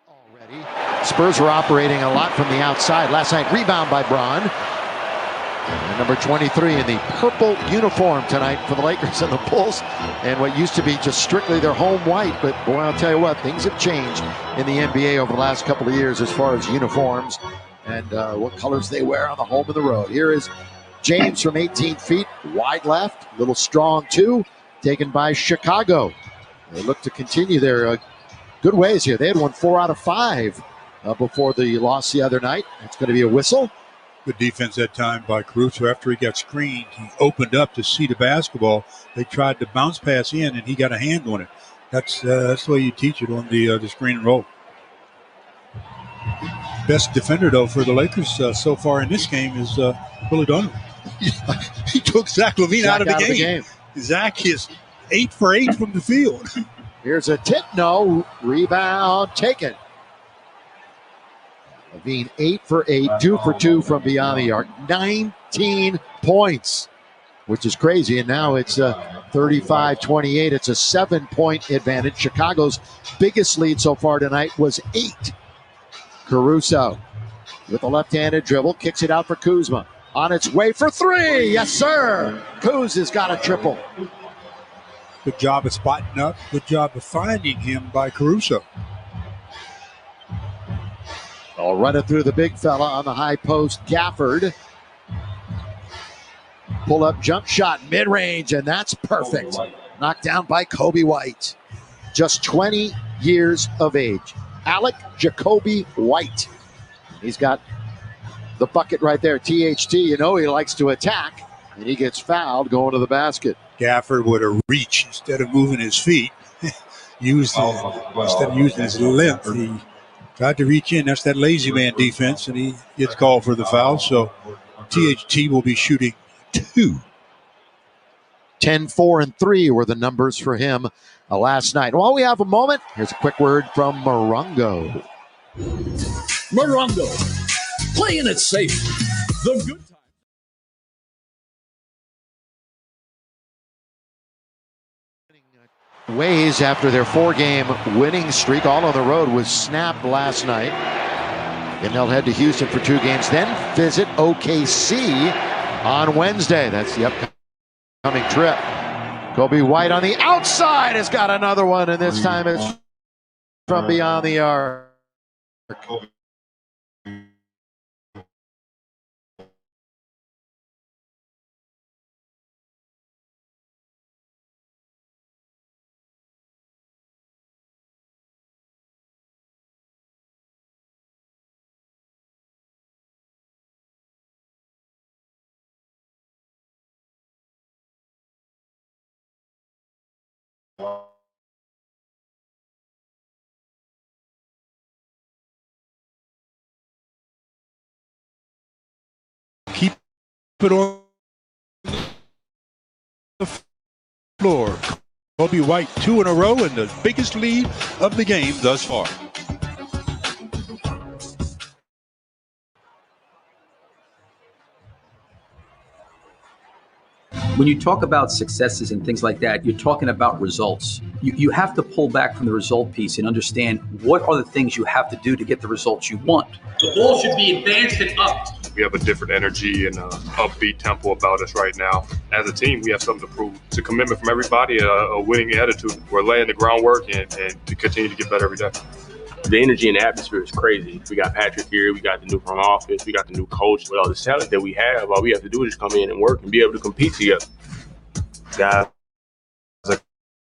Already. Spurs were operating a lot from the outside. Last night, rebound by Braun. And number 23 in the purple uniform tonight for the Lakers and the Bulls. And what used to be just strictly their home white. But boy, I'll tell you what, things have changed in the NBA over the last couple of years as far as uniforms and what colors they wear on the home and the road. Here is James from 18 feet, wide left, little strong two, taken by Chicago. They look to continue their good ways here. They had won 4 out of 5 before the loss the other night. It's going to be a whistle. Good defense that time by Caruso. After he got screened, he opened up to see the basketball. They tried to bounce pass in, and he got a hand on it. That's the way you teach it on the screen and roll. Best defender, though, for the Lakers so far in this game is Billy Donovan. He took Zach LaVine out of the game. Zach is 8 for 8 from the field. Here's a tip, no. Rebound taken. LaVine 8 for 8, 2 for 2 from beyond the arc. 19 points, which is crazy. And now it's 35-28. It's a 7-point advantage. Chicago's biggest lead so far tonight was 8. Caruso with a left-handed dribble, kicks it out for Kuzma. On its way for 3. Yes, sir. Kuz has got a triple. Good job of spotting up. Good job of finding him by Caruso. I'll run it through the big fella on the high post, Gafford. Pull up jump shot, mid-range, and that's perfect. Knocked down by Kobe White. Just 20 years of age. Alec Jacoby White. He's got the bucket right there. THT, you know he likes to attack, and he gets fouled going to the basket. Gafford with a reach instead of moving his feet. Instead of using his length, he tried to reach in. That's that lazy man defense, and he gets called for the foul. So THT will be shooting 2. 10, 4, and 3 were the numbers for him last night. While we have a moment, here's a quick word from Morongo. Morongo, playing it safe. The good time. Ways after their 4-game winning streak, all on the road, was snapped last night. And they'll head to Houston for 2 games, then visit OKC on Wednesday. That's the upcoming trip. Kobe White on the outside has got another one, and this time it's from beyond the arc. Keep it on the floor. Kobe White 2 in a row and the biggest lead of the game thus far. When you talk about successes and things like that, you're talking about results. You have to pull back from the result piece and understand what are the things you have to do to get the results you want. The ball should be advanced and up. We have a different energy and upbeat tempo about us right now. As a team, we have something to prove. It's a commitment from everybody, a winning attitude. We're laying the groundwork and to continue to get better every day. The energy and the atmosphere is crazy. We got Patrick here, we got the new front office, we got the new coach. With all this talent that we have, all we have to do is just come in and work and be able to compete together. Guys are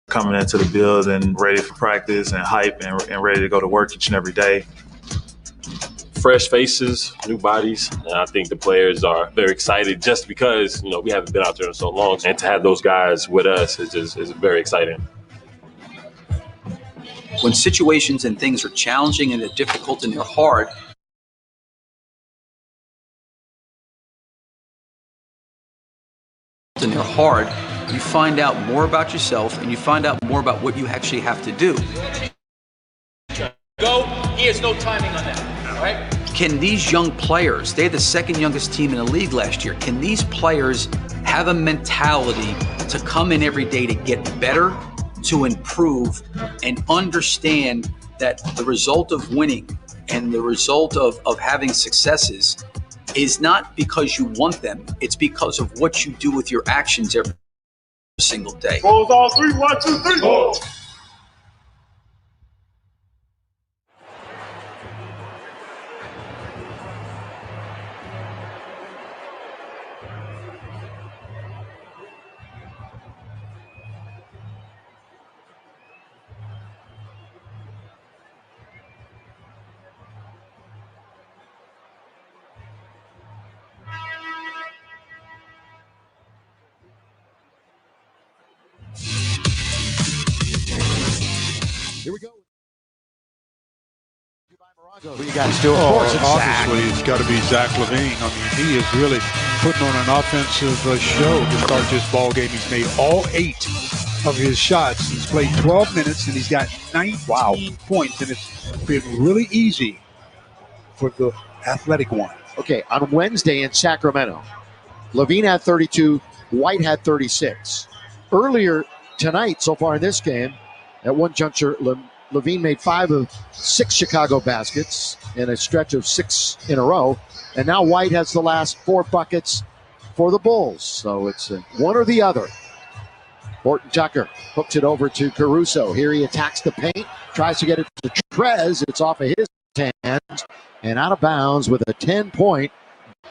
coming into the building ready for practice and hype and ready to go to work each and every day. Fresh faces, new bodies, and I think the players are very excited just because, we haven't been out there in so long. And to have those guys with us is very exciting. When situations and things are challenging and they're difficult and they're hard, you find out more about yourself and you find out more about what you actually have to do. Go. He has no timing on that. All right? Can these young players, they're the second youngest team in the league last year, can these players have a mentality to come in every day to get better, to improve, and understand that the result of winning and the result of having successes is not because you want them, it's because of what you do with your actions every single day. Balls all three, 1, 2, 3, balls. Here we go. Who you guys do? Of course, it's obviously, Zach. it's got to be Zach LaVine. I mean, he is really putting on an offensive show to start this ball game. He's made all 8 of his shots. He's played 12 minutes, and he's got 19 points, and it's been really easy for the athletic one. Okay, on Wednesday in Sacramento, LaVine had 32, White had 36. Earlier tonight, so far in this game, at one juncture, LaVine made 5 of 6 Chicago baskets in a stretch of 6 in a row. And now White has the last 4 buckets for the Bulls. So it's one or the other. Horton Tucker hooks it over to Caruso. Here he attacks the paint, tries to get it to Trez. It's off of his hands and out of bounds with a 10-point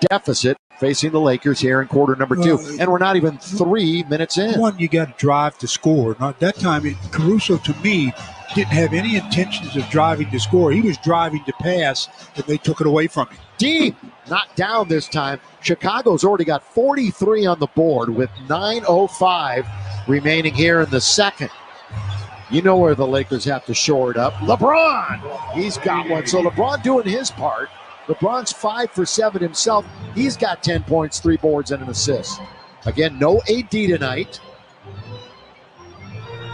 deficit facing the Lakers here in quarter number 2. And we're not even 3 minutes in. One, you got to drive to score. Not that time, Caruso, to me, didn't have any intentions of driving to score. He was driving to pass, and they took it away from him. Deep, not down this time. Chicago's already got 43 on the board with 9:05 remaining here in the second. You know where the Lakers have to shore it up. LeBron, he's got one. So LeBron doing his part. LeBron's 5 for 7 himself. He's got 10 points, 3 boards, and an assist. Again, no AD tonight.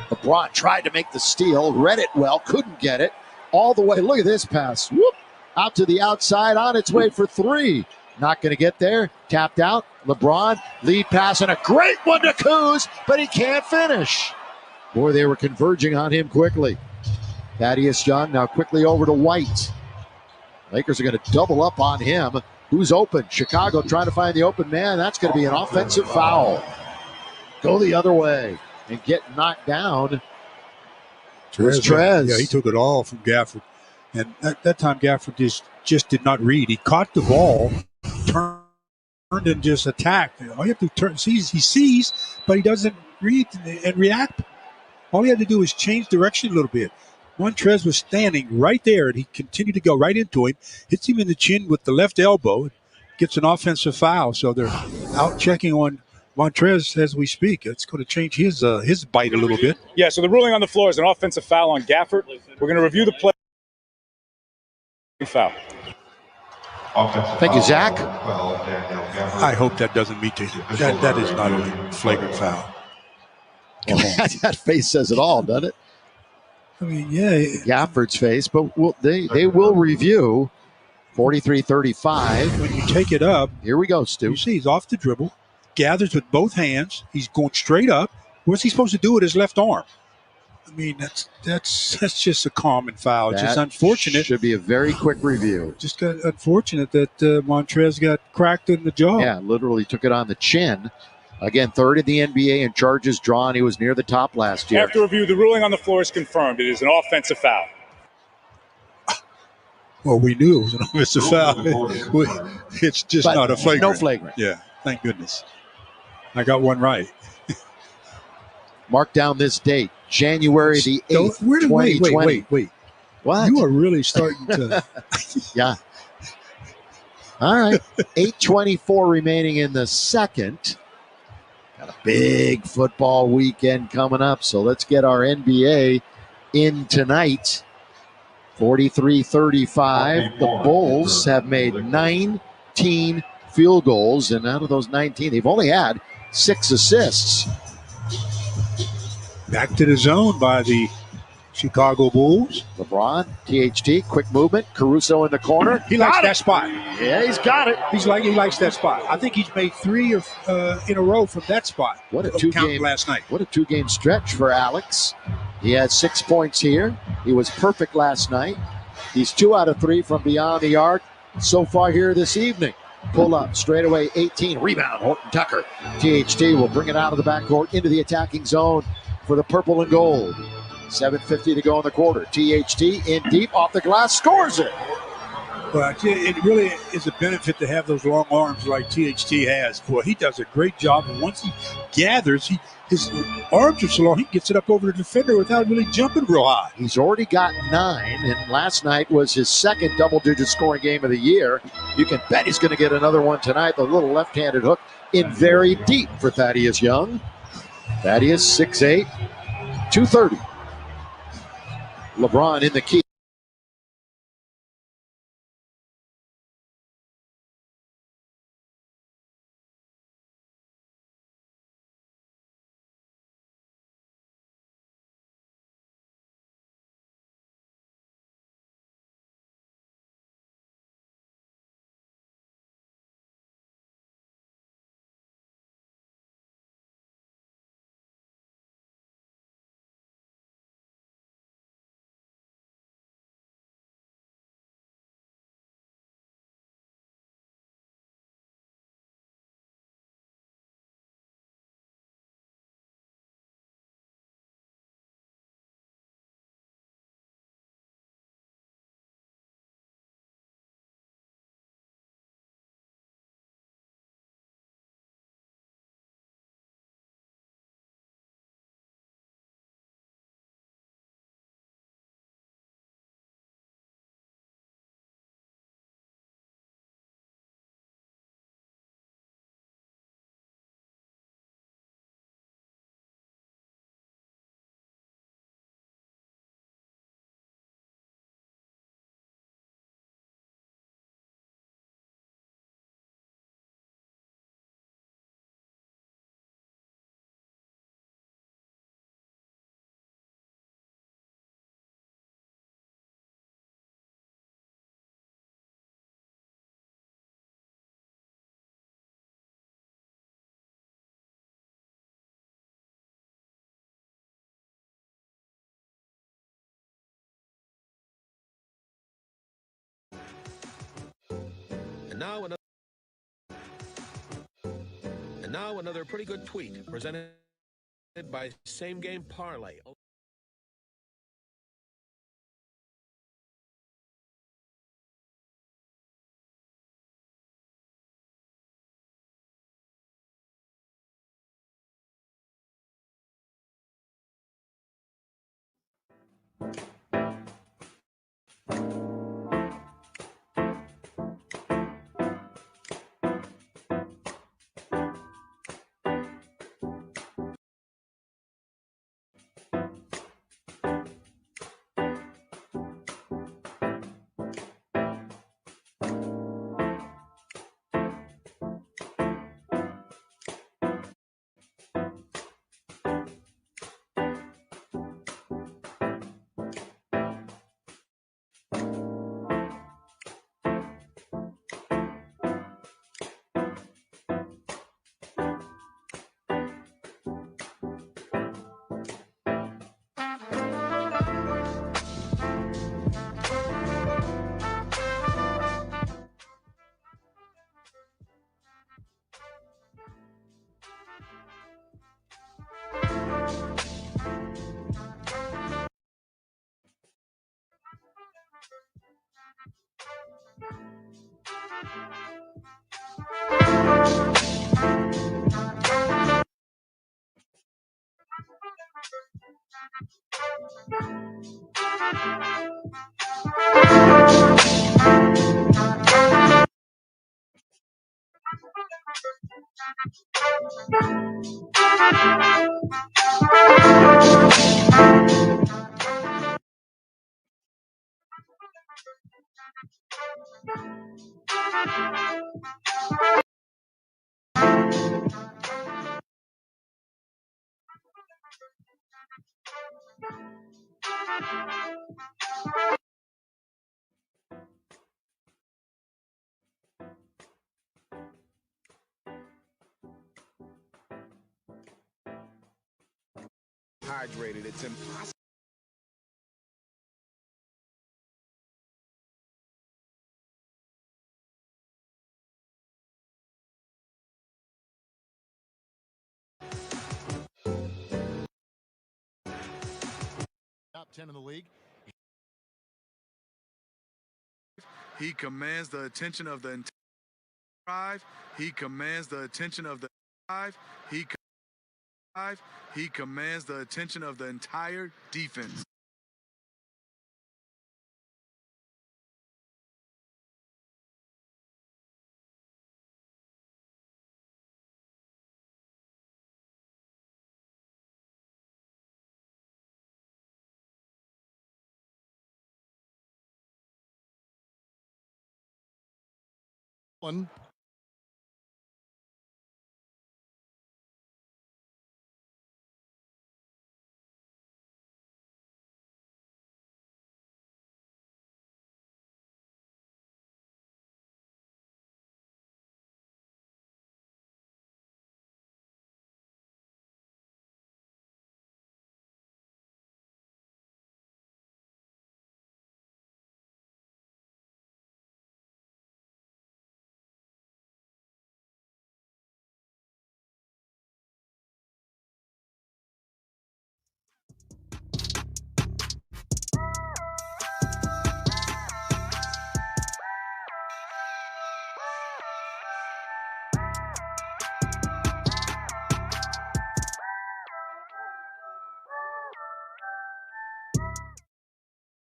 LeBron tried to make the steal, read it well, couldn't get it. All the way, look at this pass. Whoop, out to the outside, on its way for 3. Not going to get there. Tapped out. LeBron, lead pass, and a great one to Kuz, but he can't finish. Boy, they were converging on him quickly. Thaddeus Young now quickly over to White. Lakers are going to double up on him. Who's open? Chicago trying to find the open man. That's going to be an offensive foul. Go the other way and get knocked down. Trez. Yeah, he took it all from Gafford. And that time Gafford just did not read. He caught the ball, turned and just attacked. All you have to turn, he sees, but he doesn't read and react. All he had to do is change direction a little bit. Montrez was standing right there, and he continued to go right into him, hits him in the chin with the left elbow, gets an offensive foul. So they're out checking on Montrez, as we speak, it's going to change his bite a little bit. Yeah, so the ruling on the floor is an offensive foul on Gafford. We're going to review the play. Foul. Thank you, Zach. I hope that doesn't meet that is not a flagrant foul. That face says it all, doesn't it? I mean, yeah. Gafford's face, but they will review 43-35. When you take it up, here we go, Stu. You see he's off the dribble, gathers with both hands. He's going straight up. What's he supposed to do with his left arm? I mean, that's just a common foul. It's just unfortunate. Should be a very quick review. Just got unfortunate that Montrez got cracked in the jaw. Yeah, literally took it on the chin. Again, third in the NBA in charges drawn. He was near the top last year. After review, the ruling on the floor is confirmed. It is an offensive foul. Well, we knew it was an offensive foul. It's just not a flagrant. No flagrant. Yeah, thank goodness. I got one right. Mark down this date, January the 8th, 2020. Wait. What? You are really starting to... Yeah. All right. 8:24 remaining in the second. Got a big football weekend coming up, so let's get our NBA in tonight. 43-35. The Bulls have made 19 field goals, and out of those 19, they've only had 6 assists. Back to the zone by the Chicago Bulls. LeBron, THT, quick movement. Caruso in the corner. He likes that spot. Yeah, he's got it. He likes that spot. I think he's made 3 in a row from that spot. What a two-game last night. What a 2-game stretch for Alex. He had 6 points here. He was perfect last night. He's 2 out of 3 from beyond the arc so far here this evening. Pull up, straight away, 18. Rebound, Horton Tucker. THT will bring it out of the backcourt into the attacking zone for the purple and gold. 7:50 to go in the quarter. THT in deep, off the glass, scores it. But it really is a benefit to have those long arms like THT has. Boy, he does a great job. And once he gathers, his arms are so long, he gets it up over the defender without really jumping real high. He's already got 9, and last night was his second double-digit scoring game of the year. You can bet he's going to get another one tonight. The little left-handed hook in very deep for Thaddeus Young. Thaddeus, 6'8", 230. LeBron in the key. And now another pretty good tweet presented by Same Game Parlay. Hydrated. It's impossible. Top 10 in the league. He commands the attention of the entire drive. He commands the attention of the drive. He commands the attention of the entire defense. One.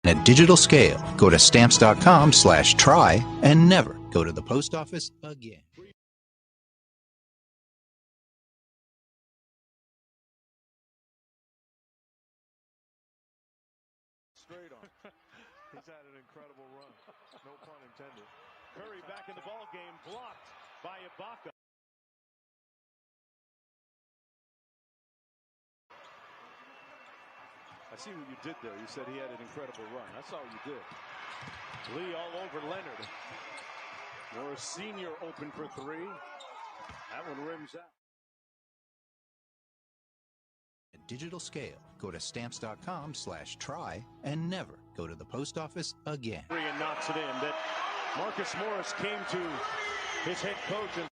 A digital scale. Go to stamps.com/try and never go to the post office again. Straight on. He's had an incredible run. No pun intended. Curry back in the ball game, blocked by Ibaka. I see what you did there. You said he had an incredible run. That's all you did. Lee all over Leonard. Morris Sr. open for three. That one rims out. A digital scale. Go to stamps.com/try and never go to the post office again. And knocks it in. That Marcus Morris came to his head coach and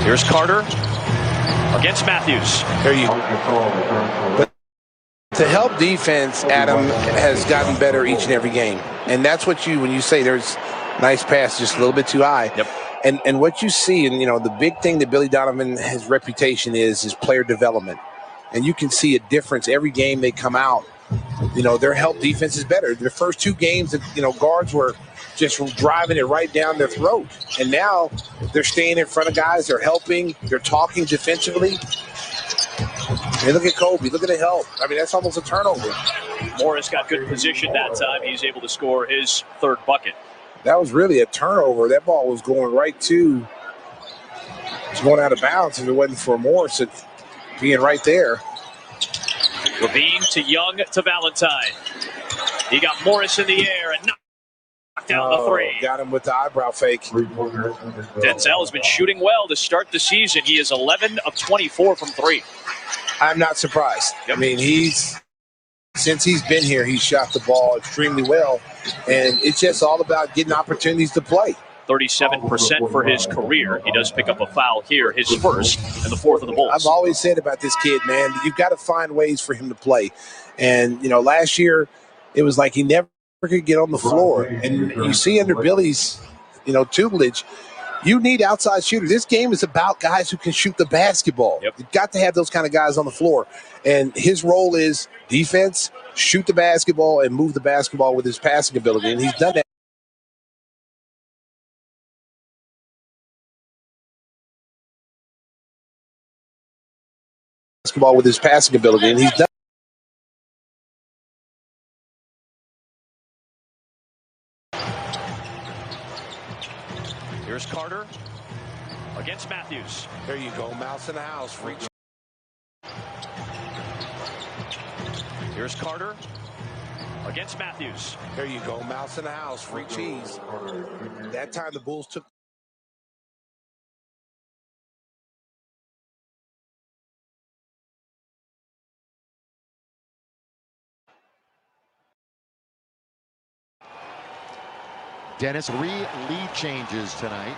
Here's Carter against Matthews. There you go. But to help defense, Adam has gotten better each and every game. And that's what when you say there's nice pass, just a little bit too high. Yep. And what you see, and the big thing that Billy Donovan, his reputation is player development. And you can see a difference every game they come out. Their help defense is better. The first 2 games, guards were just driving it right down their throat. And now they're staying in front of guys. They're helping. They're talking defensively. And look at Kobe. Look at the help. I mean, that's almost a turnover. Morris got good position that time. He's able to score his 3rd bucket. That was really a turnover. That ball was going right to – it's going out of bounds if it wasn't for Morris being right there. Levine to Young to Valentine. He got Morris in the air and knocked down the 3. Got him with the eyebrow fake. Denzel has been shooting well to start the season. He is 11 of 24 from 3. I'm not surprised. I mean, since he's been here, he's shot the ball extremely well. And it's just all about getting opportunities to play. 37% for his career. He does pick up a foul here, his first, and the 4th of the Bulls. I've always said about this kid, man, you've got to find ways for him to play. And, last year it was like he never could get on the floor. And you see under Billy's, tutelage, you need outside shooters. This game is about guys who can shoot the basketball. Yep. You've got to have those kind of guys on the floor. And his role is defense, shoot the basketball, and move the basketball with his passing ability. And he's done that. Basketball with his passing ability. And he's done. Here's Carter against Matthews. There you go. Mouse in the house. Free. Here's Carter against Matthews. There you go. Mouse in the house. Free cheese. That time the Bulls took. Dennis, 3 lead changes tonight.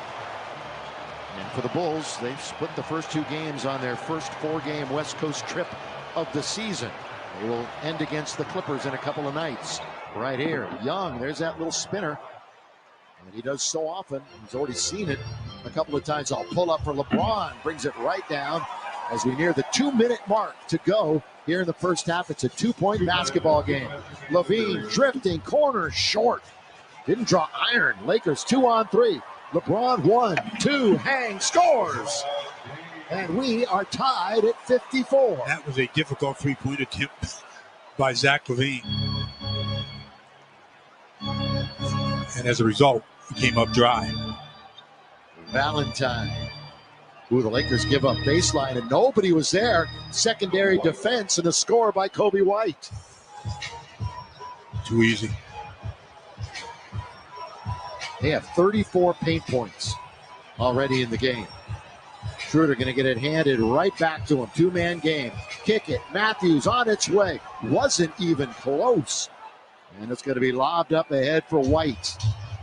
And for the Bulls, they've split the first 2 games on their first 4-game West Coast trip of the season. They will end against the Clippers in a couple of nights. Right here, Young, there's that little spinner. And he does so often. He's already seen it a couple of times. I'll pull up for LeBron, brings it right down as we near the 2-minute mark to go here in the first half. It's a 2-point basketball game. Levine drifting, corner short. Didn't draw iron. Lakers 2 on 3. LeBron 1, 2, hang, scores. And we are tied at 54. That was a difficult 3-point attempt by Zach Levine. And as a result, he came up dry. Valentine. Ooh, the Lakers give up baseline and nobody was there. Secondary defense and a score by Kobe White. Too easy. They have 34 paint points already in the game. Schroeder going to get it handed right back to him. 2-man game. Kick it. Matthews on its way. Wasn't even close. And it's going to be lobbed up ahead for White.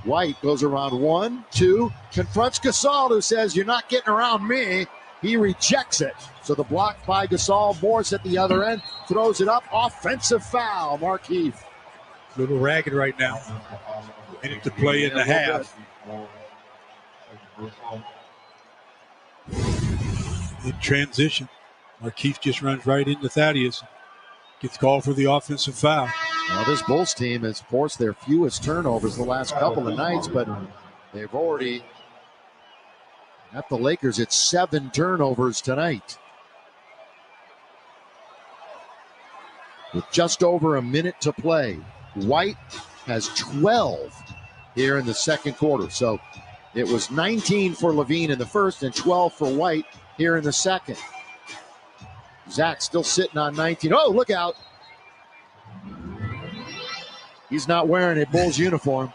White goes around 1, 2, confronts Gasol, who says, "You're not getting around me." He rejects it. So the block by Gasol. Morris at the other end. Throws it up. Offensive foul. Markieff. A little ragged right now. Minute to play in the half. In transition, Markieff just runs right into Thaddeus. Gets called for the offensive foul. Now this Bulls team has forced their fewest turnovers the last couple of nights, but they've already, at the Lakers, it's 7 turnovers tonight. With just over a minute to play, White has 12 here in the second quarter. So it was 19 for Levine in the first and 12 for White here in the second. Zach still sitting on 19. Oh, look out. He's not wearing a Bulls uniform.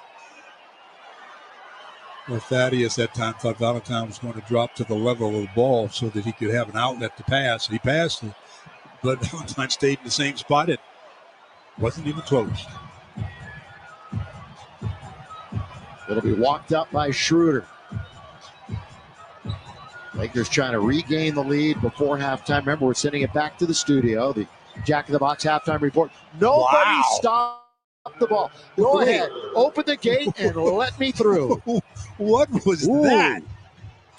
Well, Thaddeus that time thought Valentine was going to drop to the level of the ball so that he could have an outlet to pass. He passed it, but Valentine stayed in the same spot. It wasn't even close. It'll be walked up by Schroeder. Lakers trying to regain the lead before halftime. Remember, we're sending it back to the studio. The Jack in the Box halftime report. Nobody stopped the ball. Go ahead. Open the gate and let me through. What was that?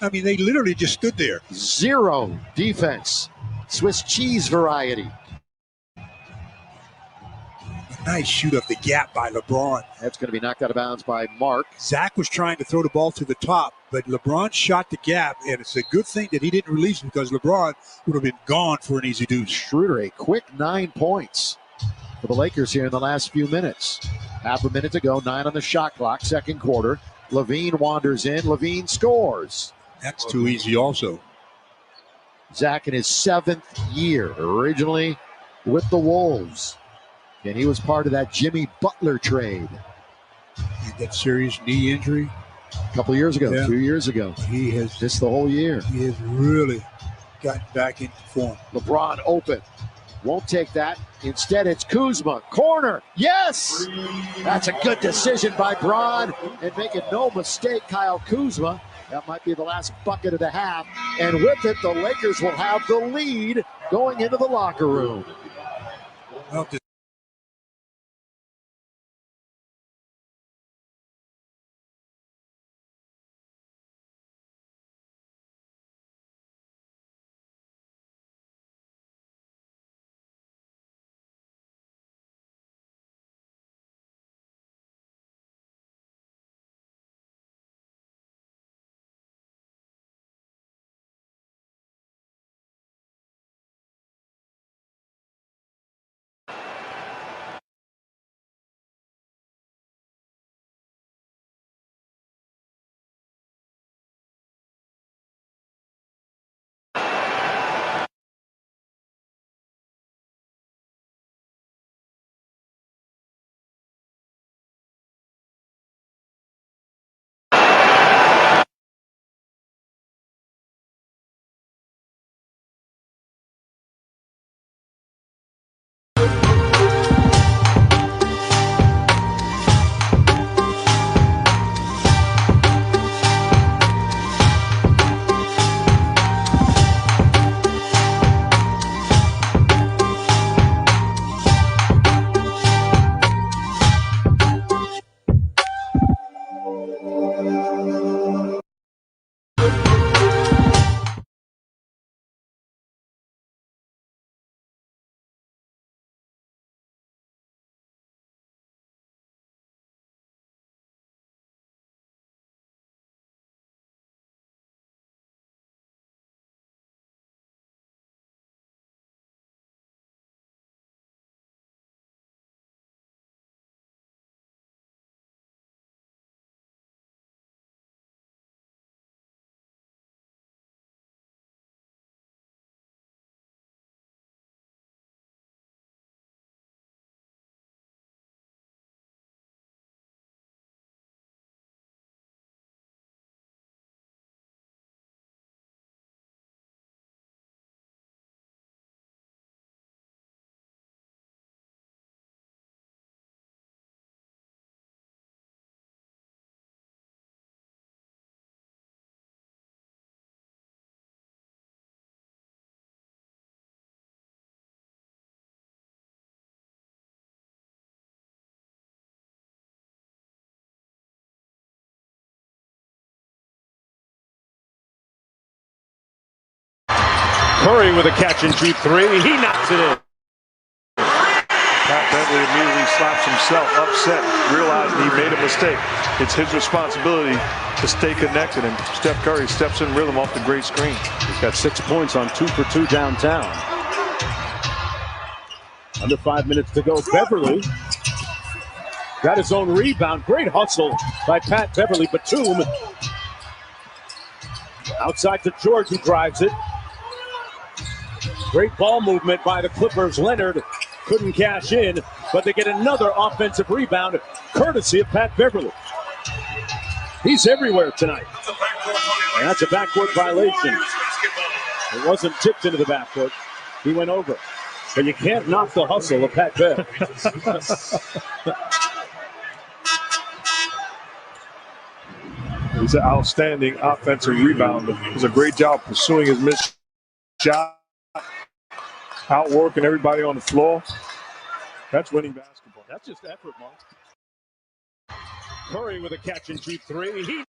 I mean, they literally just stood there. Zero defense. Swiss cheese variety. Nice shoot up the gap by LeBron. That's going to be knocked out of bounds by Mark. Zach was trying to throw the ball to the top, but LeBron shot the gap, and it's a good thing that he didn't release because LeBron would have been gone for an easy deuce. Schroeder, a quick 9 points for the Lakers here in the last few minutes. Half a minute to go, 9 on the shot clock, second quarter. Levine wanders in. Levine scores. That's too easy also. Zach in his 7th year, originally with the Wolves. And he was part of that Jimmy Butler trade. That serious knee injury a couple of years ago, 2 years ago. He has missed the whole year. He has really gotten back into form. LeBron open. Won't take that. Instead, it's Kuzma. Corner. Yes! That's a good decision by Bron. And making no mistake, Kyle Kuzma. That might be the last bucket of the half. And with it, the Lakers will have the lead going into the locker room. Well, Curry with a catch-and-shoot three. He knocks it in. Pat Beverly immediately slaps himself, upset, realizing he made a mistake. It's his responsibility to stay connected, and Steph Curry steps in rhythm off the great screen. He's got 6 points on 2 for 2 downtown. Under 5 minutes to go. Beverly got his own rebound. Great hustle by Pat Beverly. Batum outside to George, who drives it. Great ball movement by the Clippers. Leonard couldn't cash in, but they get another offensive rebound courtesy of Pat Beverly. He's everywhere tonight. And that's a backcourt violation. It wasn't tipped into the backcourt. He went over. But you can't knock the hustle of Pat Bev. He's an outstanding offensive rebounder. He does a great job pursuing his missed shot, outworking everybody on the floor. That's winning basketball. That's just effort, Mark. Curry with a catch-and-shoot three.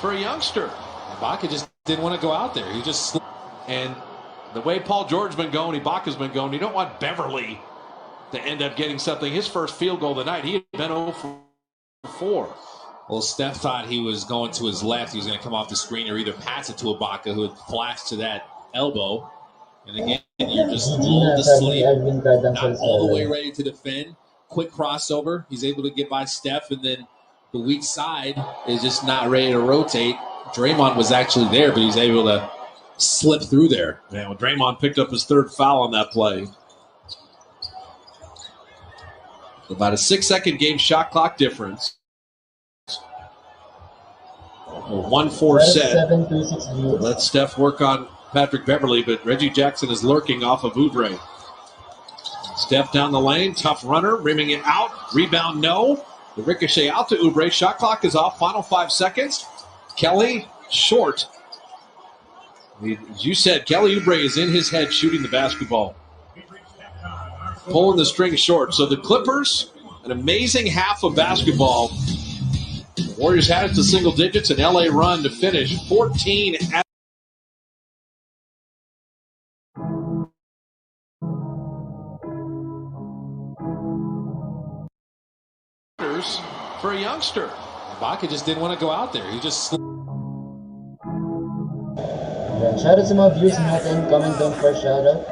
For a youngster, Ibaka just didn't want to go out there. He just and the way Paul George's been going, Ibaka's been going. You don't want Beverly to end up getting something. His first field goal of the night, he had been 0 for 4. Well, Steph thought he was going to his left. He was going to come off the screen or either pass it to Ibaka, who had flashed to that elbow. And again, you're just lulled to sleep, not all the way ready to defend. Quick crossover. He's able to get by Steph, and then the weak side is just not ready to rotate. Draymond was actually there, but he's able to slip through there. Man, well, Draymond picked up his third foul on that play. About a 6-second game shot clock difference. A 1-4 set. Let Steph work on Patrick Beverly, but Reggie Jackson is lurking off of Oubre. Steph down the lane, tough runner, rimming it out. Rebound, no. The ricochet out to Oubre. Shot clock is off. Final 5 seconds. Kelly, short. As you said, Kelly Oubre is in his head shooting the basketball. Pulling the string short. So the Clippers, an amazing half of basketball. The Warriors had it to single digits, an LA run to finish 14 at for a youngster. Ibaka just didn't want to go out there. He just Shoutout sa mga views natin. Comment down for shoutout.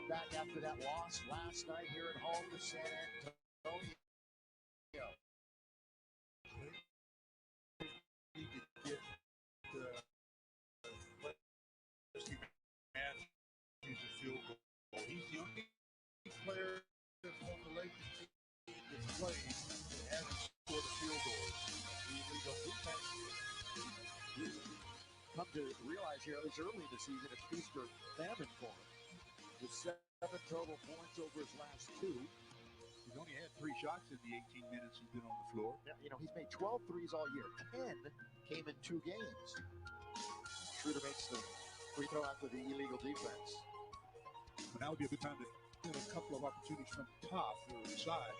back after that loss last night here at home to San Antonio. Need to get the man use a field goal. He's the only player from the Lakers team that's played that hasn't scored a field goal. The illegal defense. Come to realize here, this early in the season, it's feast or famine for him. With 7 total points over his last 2. He's only had 3 shots in the 18 minutes he's been on the floor. Yeah, he's made 12 threes all year. 10 came in 2 games. Schroeder makes the free throw after the illegal defense. But now would be a good time to get a couple of opportunities from the top or the side.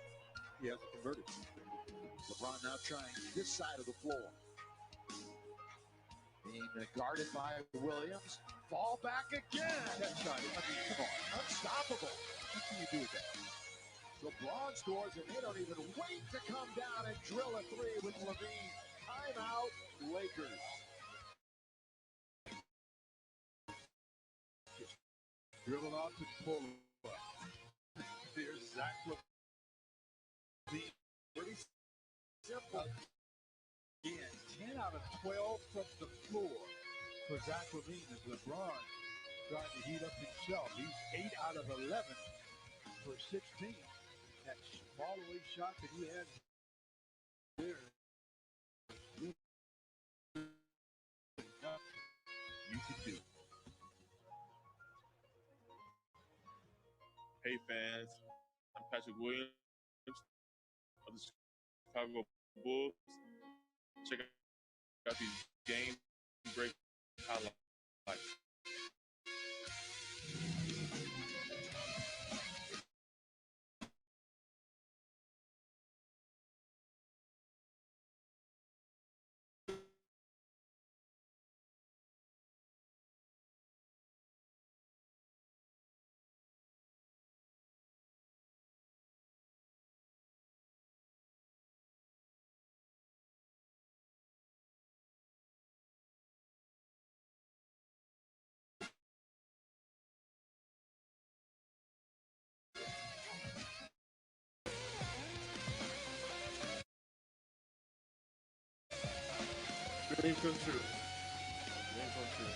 He hasn't converted. LeBron now trying this side of the floor. Being guarded by Williams. Fall back again. That shot, Come on. Unstoppable. What can you do with that? LeBron scores, and they don't even wait to come down and drill a 3 with Levine. Timeout, Lakers. Dribble out to pull up. There's Zach Levine. Pretty simple. Again, 10 out of 12 from the floor for Zach Levine as LeBron trying to heat up himself. He's 8 out of 11 for 16. That fall-away shot that he had there. Nothing you can do. Hey fans, I'm Patrick Williams of the Chicago Bulls. Check out these game break highlights. Dreams come true. Dreams come true.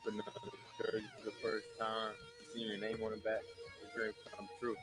But no, for the first time, seeing your name on the back, the dream come true.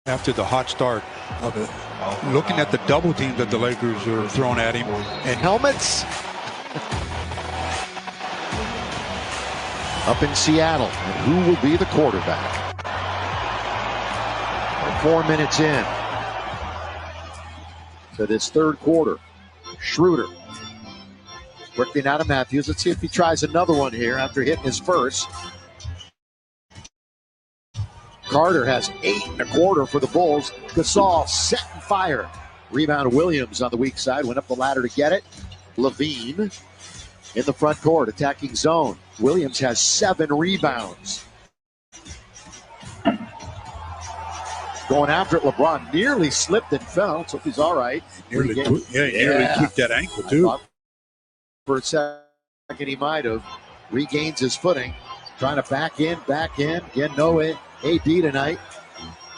After the hot start of it, looking at the double teams that the Lakers are throwing at him, and helmets up in Seattle. And who will be the quarterback? We're 4 minutes in to this third quarter. Schroeder quickly now to Matthews. Let's see if he tries another one here after hitting his first. Carter has 8.25 for the Bulls. Gasol set and fire. Rebound Williams on the weak side. Went up the ladder to get it. Levine in the front court attacking zone. Williams has 7 rebounds. Going after it, LeBron nearly slipped and fell. So he's all right. Nearly tweaked that ankle too. For a second he might have. Regains his footing. Trying to back in. Again, no AD tonight.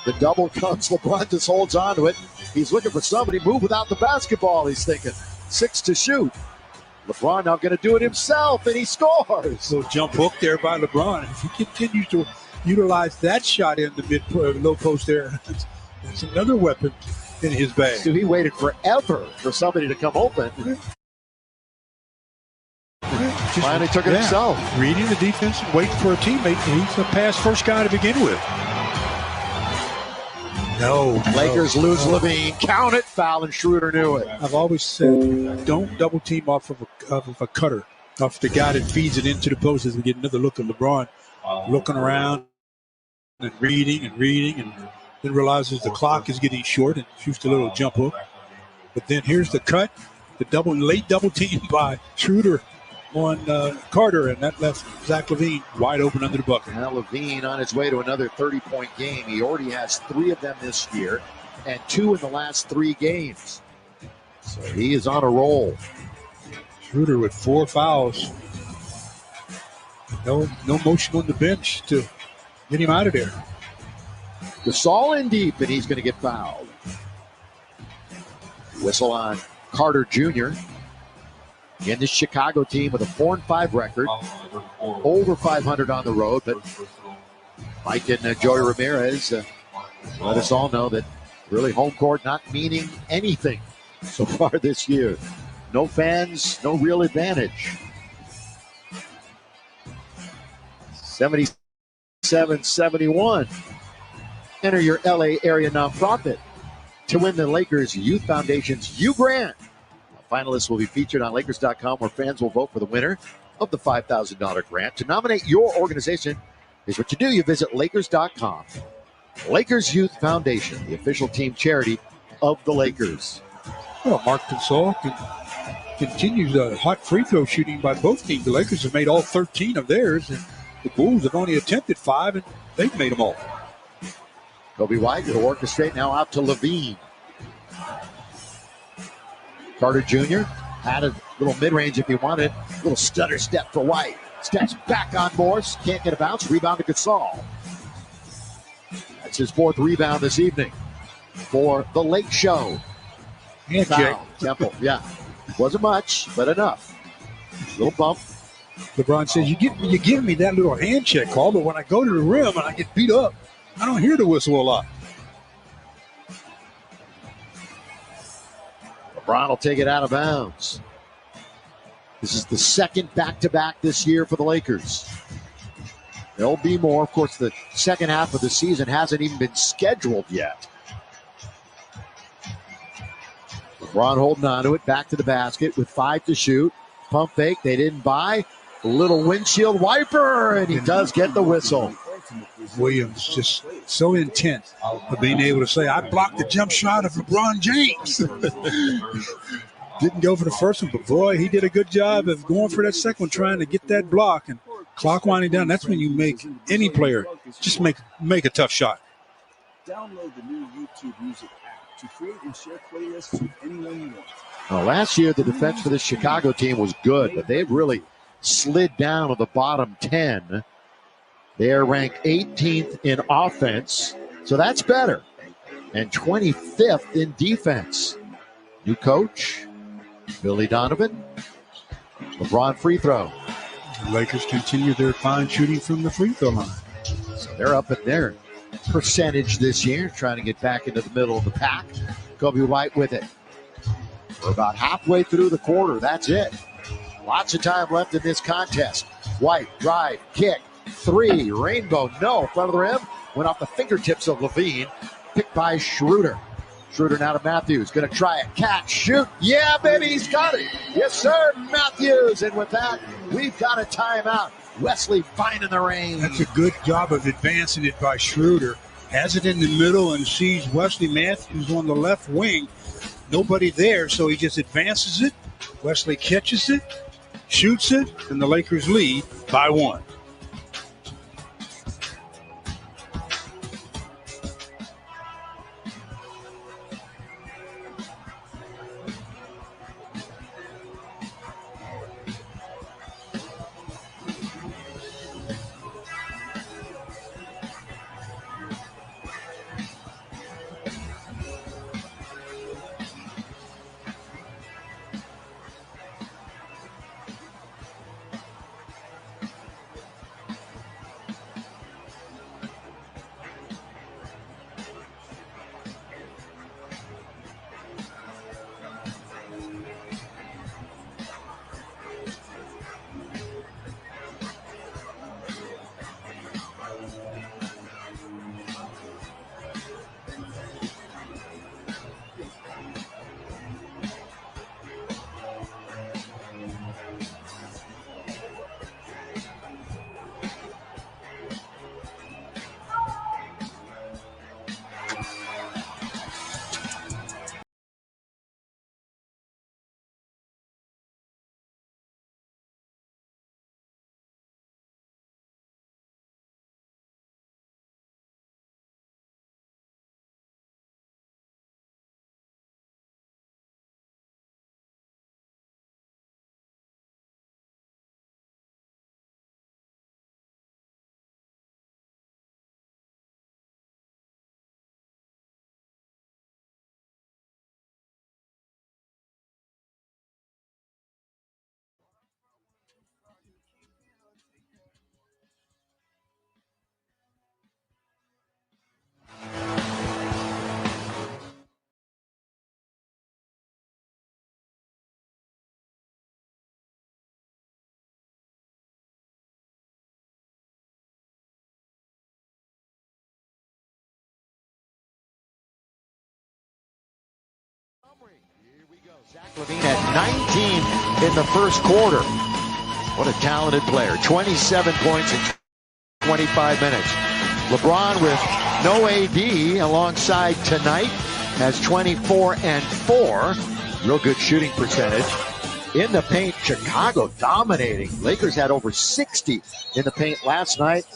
The double comes. LeBron just holds on to it. He's looking for somebody. Move without the basketball, he's thinking. 6 to shoot. LeBron now going to do it himself, and he scores. Little jump hook there by LeBron. If he continues to utilize that shot in the low post there, that's another weapon in his bag. So he waited forever for somebody to come open. Finally took it himself. Reading the defense and waiting for a teammate. He's a pass first guy to begin with. No. Lakers lose Levine. Count it. Foul, and Schroeder knew it. I've always said, don't double team off of a cutter. Off the guy that feeds it into the post as we get another look at LeBron. Looking around and reading, and then realizes the clock is getting short and shoots a little jump hook. But then here's the cut. The late double team by Schroeder on Carter, and that left Zach LaVine wide open under the bucket. Now LaVine on his way to another 30-point game. He already has 3 of them this year and 2 in the last 3 games. So he is on a roll. Schroeder with 4 fouls. No motion on the bench to get him out of there. Gasol in deep, and he's going to get fouled. Whistle on Carter Jr. In this Chicago team with a 4-5 record, over 500 on the road, but Mike and Joey Ramirez let us all know that really home court not meaning anything so far this year. No fans, no real advantage. 77-71. Enter your LA area nonprofit to win the Lakers Youth Foundation's U Grant. Finalists will be featured on Lakers.com, where fans will vote for the winner of the $5,000 grant. To nominate your organization, here's what you do. You visit Lakers.com. Lakers Youth Foundation, the official team charity of the Lakers. Well, Marc Gasol continues a hot free throw shooting by both teams. The Lakers have made all 13 of theirs, and the Bulls have only attempted 5, and they've made them all. Kobe White will orchestrate now out to Levine. Carter Jr. had a little mid-range if he wanted. A little stutter step for White. Steps back on Morse. Can't get a bounce. Rebound to Gasol. That's his 4th rebound this evening for the Lake Show. Handshake. Temple, yeah. Wasn't much, but enough. Little bump. LeBron says, you give me that little handshake call, but when I go to the rim and I get beat up, I don't hear the whistle a lot. LeBron will take it out of bounds. This is the 2nd back-to-back this year for the Lakers. There'll be more. Of course, the second half of the season hasn't even been scheduled yet. LeBron holding on to it, back to the basket with 5 to shoot. Pump fake, they didn't buy. A little windshield wiper, and he does get the whistle. Williams just so intent of being able to say, I blocked the jump shot of LeBron James. Didn't go for the first one, but boy, he did a good job of going for that second one, trying to get that block. And clock winding down, that's when you make any player just make a tough shot. Download the new YouTube Music app to create and share playlists with anyone you want. Well, last year, the defense for this Chicago team was good, but they've really slid down to the bottom 10. They are ranked 18th in offense, so that's better, and 25th in defense. New coach, Billy Donovan. LeBron free throw. The Lakers continue their fine shooting from the free throw line. So they're up in there, percentage this year, trying to get back into the middle of the pack. Kobe White with it. We're about halfway through the quarter. That's it. Lots of time left in this contest. White, drive, kick, three, rainbow, no. Front of the rim, went off the fingertips of Levine. Picked by Schroeder. Schroeder now to Matthews. Going to try it. Catch, shoot. Yeah, baby, he's got it. Yes, sir, Matthews. And with that, we've got a timeout. Wesley finding the range. That's a good job of advancing it by Schroeder. Has it in the middle and sees Wesley Matthews on the left wing. Nobody there, so he just advances it. Wesley catches it, shoots it, and the Lakers lead by 1. Levine at 19 in the first quarter. What a talented player. 27 points in 25 minutes. LeBron with no AD alongside tonight has 24 and 4. Real good shooting percentage. In the paint, Chicago dominating. Lakers had over 60 in the paint last night.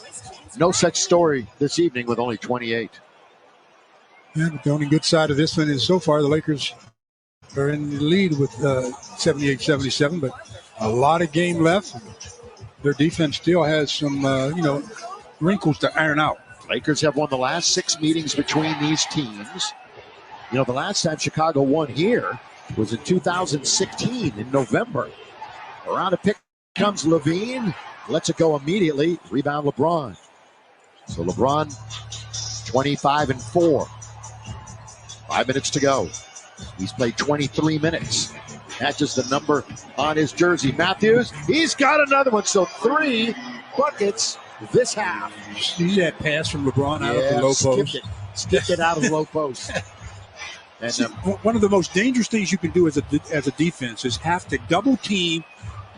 No such story this evening with only 28. Yeah, but the only good side of this one is so far the Lakers are in the lead with 78-77, but a lot of game left. Their defense still has some, wrinkles to iron out. Lakers have won the last 6 meetings between these teams. The last time Chicago won here was in 2016 in November. Around a pick comes Levine. Lets it go immediately. Rebound LeBron. So LeBron, 25 and 4. 5 minutes to go. He's played 23 minutes. Matches the number on his jersey. Matthews, he's got another one. So 3 buckets this half. See that pass from LeBron out of the low post? Skipped it out of the low post. And one of the most dangerous things you can do as a defense is have to double team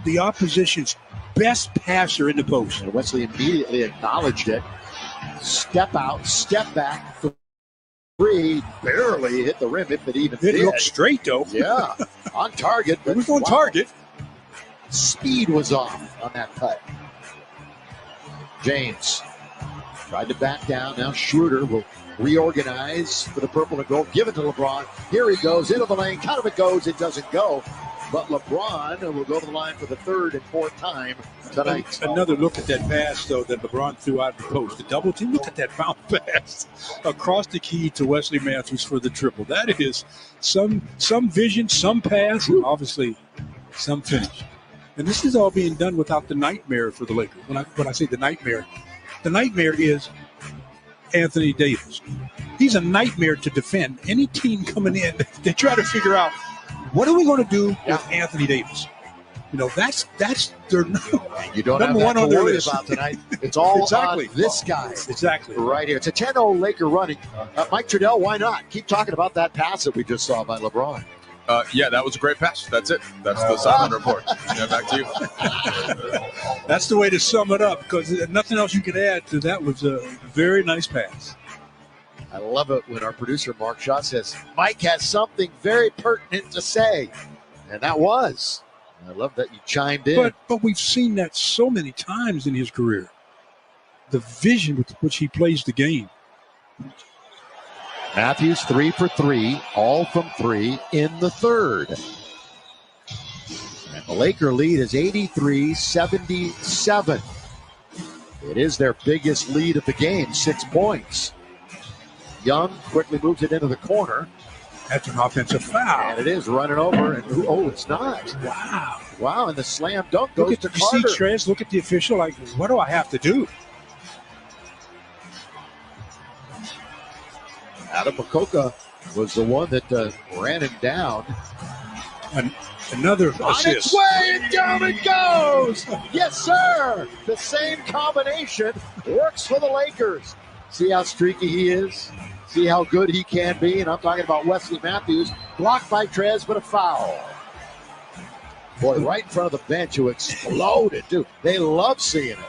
the opposition's best passer in the post. And Wesley immediately acknowledged it. Step out, step back. 3 barely hit the rim, if it even did. It looked straight, though. Yeah, on target. It was on target. Speed was off on that cut. James tried to back down. Now Schroeder will reorganize for the purple and gold. Give it to LeBron. Here he goes into the lane. Kind of it goes. It doesn't go. But LeBron will go to the line for the 3rd and 4th time tonight. Another look at that pass, though, that LeBron threw out the post. The double team. Look at that bounce pass across the key to Wesley Matthews for the triple. That is some vision, some pass, and obviously some finish. And this is all being done without the nightmare for the Lakers. When I say the nightmare is Anthony Davis. He's a nightmare to defend. Any team coming in, they try to figure out, what are we going to do with Anthony Davis? You know, that's their you don't number have one that on to their worry list about tonight. It's all exactly on this guy. Exactly. Right here. It's a 10-0 Laker running. Mike Trudell, why not? Keep talking about that pass that we just saw by LeBron. Yeah, that was a great pass. That's it. That's the sideline report. Yeah, back to you. That's the way to sum it up, because nothing else you can add to that. Was a very nice pass. I love it when our producer, Mark Shaw, says, Mike has something very pertinent to say. And that was. I love that you chimed in. But we've seen that so many times in his career. The vision with which he plays the game. Matthews 3 for 3, all from 3 in the third. And the Laker lead is 83-77. It is their biggest lead of the game, 6 points. Young quickly moves it into the corner. That's an offensive foul. And it is running over. And it's not. Wow, and the slam dunk goes to Carter. You see Trez look at the official like, what do I have to do? Adam Makoka was the one that ran him down. Another on assist. Its way, and down it goes. Yes, sir. The same combination works for the Lakers. See how streaky he is? See how good he can be? And I'm talking about Wesley Matthews. Blocked by Trez, but a foul. Boy, right in front of the bench, who exploded, too. They love seeing it.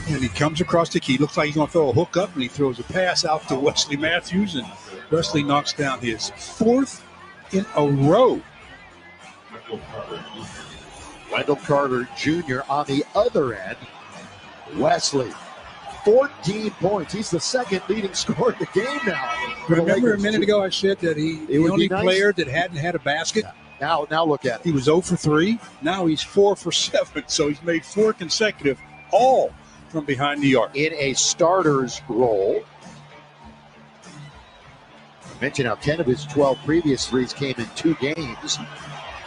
And he comes across the key. Looks like he's going to throw a hook up, and he throws a pass out to Wesley Matthews, and Wesley knocks down his 4th in a row. Wendell Carter Jr. on the other end. Wesley, 14 points. He's the second leading scorer in the game now. Remember a minute ago I said that the only player that hadn't had a basket? Yeah. Now look at it. He was 0 for 3. Now he's 4 for 7. So he's made 4 consecutive, all from behind the arc. In a starter's role. I mentioned how 10 of his 12 previous threes came in 2 games.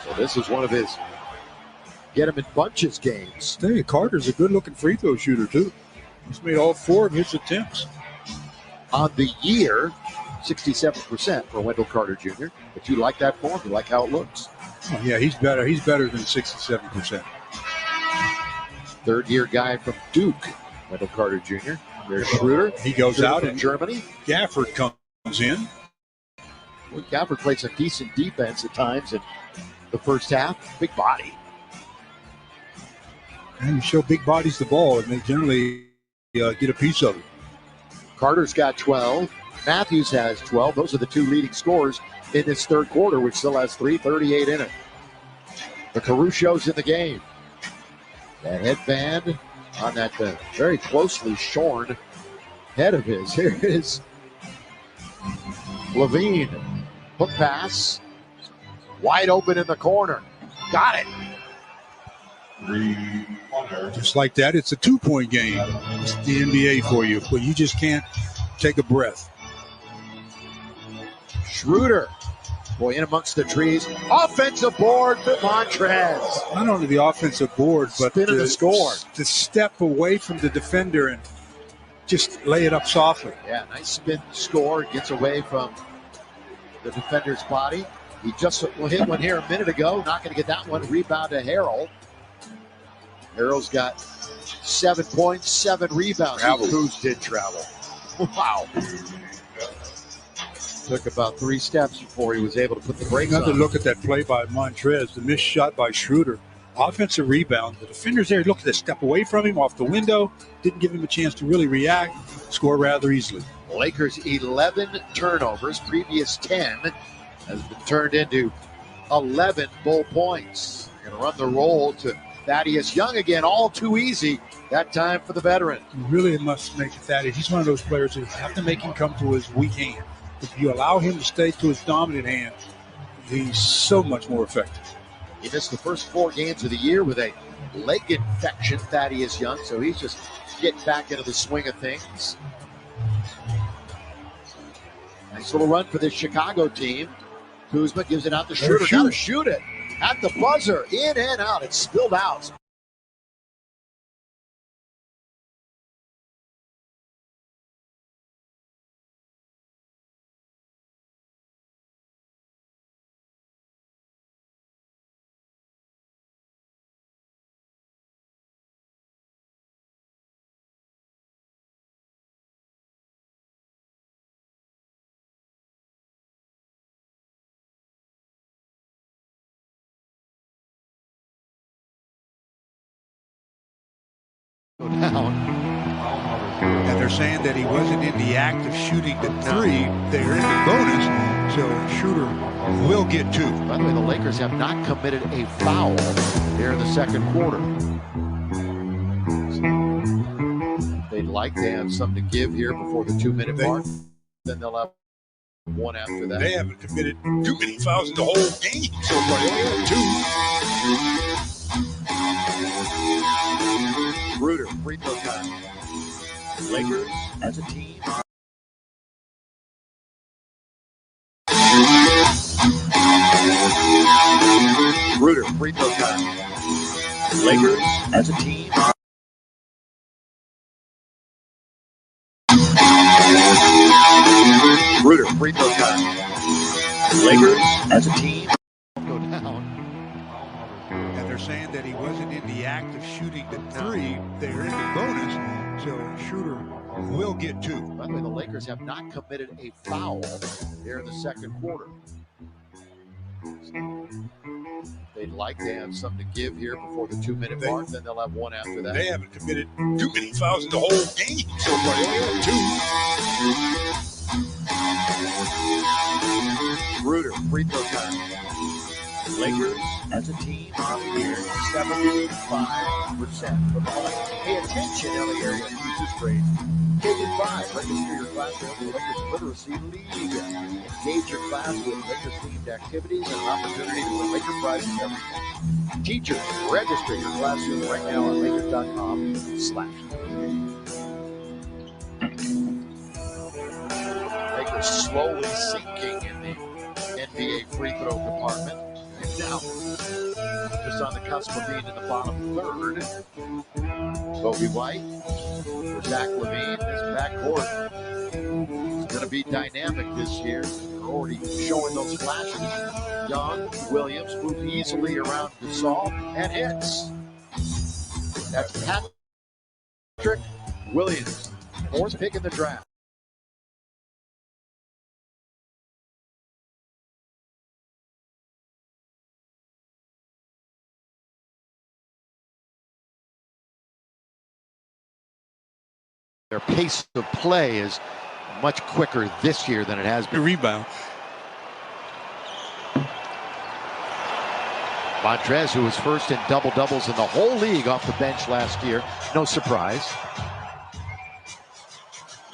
So this is one of his get him in bunches games. I tell you, Carter's a good-looking free throw shooter, too. He's made all 4 of his attempts. On the year, 67% for Wendell Carter Jr. But you like that form? You like how it looks? Oh, yeah, he's better. He's better than 67%. Third-year guy from Duke, Wendell Carter Jr. There's Schroeder. He goes out in Germany. Gafford comes in. Well, Gafford plays some decent defense at times in the first half. Big body. And you show big bodies the ball, and they generally get a piece of it. Carter's got 12. Matthews has 12. Those are the 2 leading scorers in this third quarter, which still has 3:38 in it. The Caruso's in the game. That headband on that very closely shorn head of his. Here is Levine. Hook pass. Wide open in the corner. Got it. Just like that, it's a 2-point game. It's the NBA for you, but you just can't take a breath. Schroeder. Boy, in amongst the trees. Offensive board for Montrez. Not only the offensive board, but the score. To step away from the defender and just lay it up softly. Yeah, nice spin score. Gets away from the defender's body. He just hit one here a minute ago. Not going to get that one. Rebound to Harrell. Harrell's got 7 points, 7 rebounds. Cruz did travel. Wow. Took about 3 steps before he was able to put the brakes on. Another look at that play by Montrez, the missed shot by Schroeder. Offensive rebound. The defender's there. Look at that, step away from him off the window. Didn't give him a chance to really react. Score rather easily. Lakers 11 turnovers. Previous 10 has been turned into 11 full points. They're going to run the roll to Thaddeus Young again. All too easy that time for the veteran. You really must make it Thaddeus. He's one of those players that have to make him come to his weak hand. If you allow him to stay to his dominant hand, he's so much more effective. He missed the first 4 games of the year with a leg infection, Thaddeus Young, so he's just getting back into the swing of things. Nice little run for this Chicago team. Kuzma gives it out to Schroeder. Got to shoot it at the buzzer. In and out. It's spilled out. down. And they're saying that he wasn't in the act of shooting the three. They're in the bonus, so Schroeder will get two. By the way, the Lakers have not committed a foul here in the second quarter. They'd like to have something to give here before the 2-minute mark. Then they'll have one after that. They haven't committed too many fouls in the whole game so far. They only have two. Schroeder, free throw time. Lakers as a team. Schroeder, free throw time. Lakers as a team. Schroeder, free throw time. Lakers as a team. Go down. And they're saying that he wasn't in the act of shooting the three. They're in the bonus, so Schroeder will get two. By the way, the Lakers have not committed a foul here in the second quarter. They'd like to have something to give here before the 2-minute mark. Then they'll have one after that. They haven't committed too many fouls in the whole game so far. They only have two. Schroeder, free throw time. Lakers as a team out here 75% from the line. Pay attention, LA area users grade. K-5, register your class with the Lakers Literacy League. Engage your class with Lakers-themed activities and an opportunity to win Laker prizes every day. Teachers, register your classroom right now on Lakers.com/. Lakers slowly sinking in the NBA free throw department. And now, just on the cusp of being in the bottom third, Kobe White for Zach LaVine. This backcourt is going to be dynamic this year. They're already showing those flashes. Young, Williams move easily around Gasol and hits. That's Patrick Williams, 4th pick in the draft. Their pace of play is much quicker this year than it has been. Rebound. Montrez, who was first in double-doubles in the whole league off the bench last year. No surprise.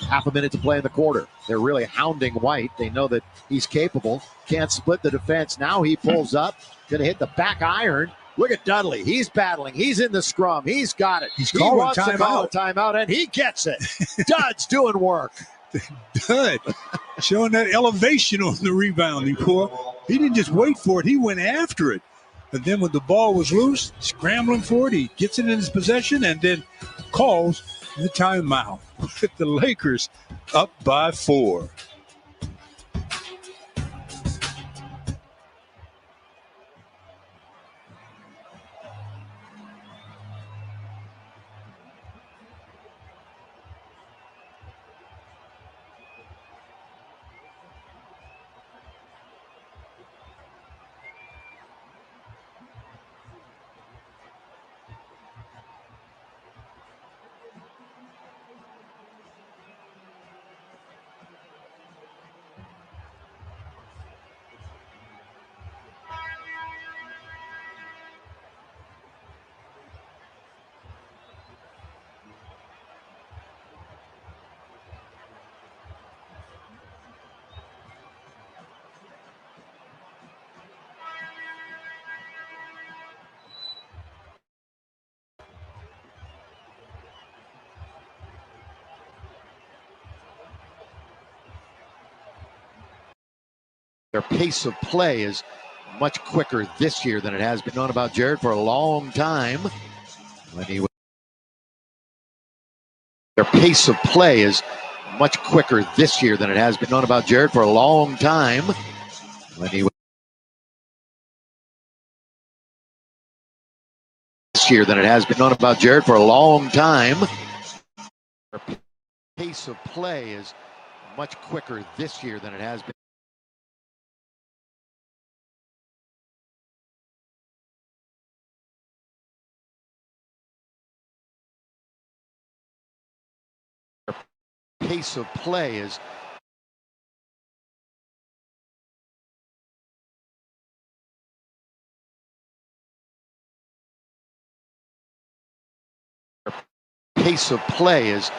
Half a minute to play in the quarter. They're really hounding White. They know that he's capable. Can't split the defense. Now he pulls up. Going to hit the back iron. Look at Dudley. He's battling. He's in the scrum. He's got it. He wants to call a timeout, and he gets it. Dud's doing work. Dud showing that elevation on the rebound. He didn't just wait for it. He went after it. And then when the ball was loose, scrambling for it, he gets it in his possession and then calls the timeout. With the Lakers up by 4. Their pace of play is much quicker this year than it has been. Known about Jared for a long time. Their pace of play is much quicker this year than it has been. Known about Jared for a long time. This year than it has been. Known about Jared for a long time. Their pace of play is much quicker this year than it has been. pace of play is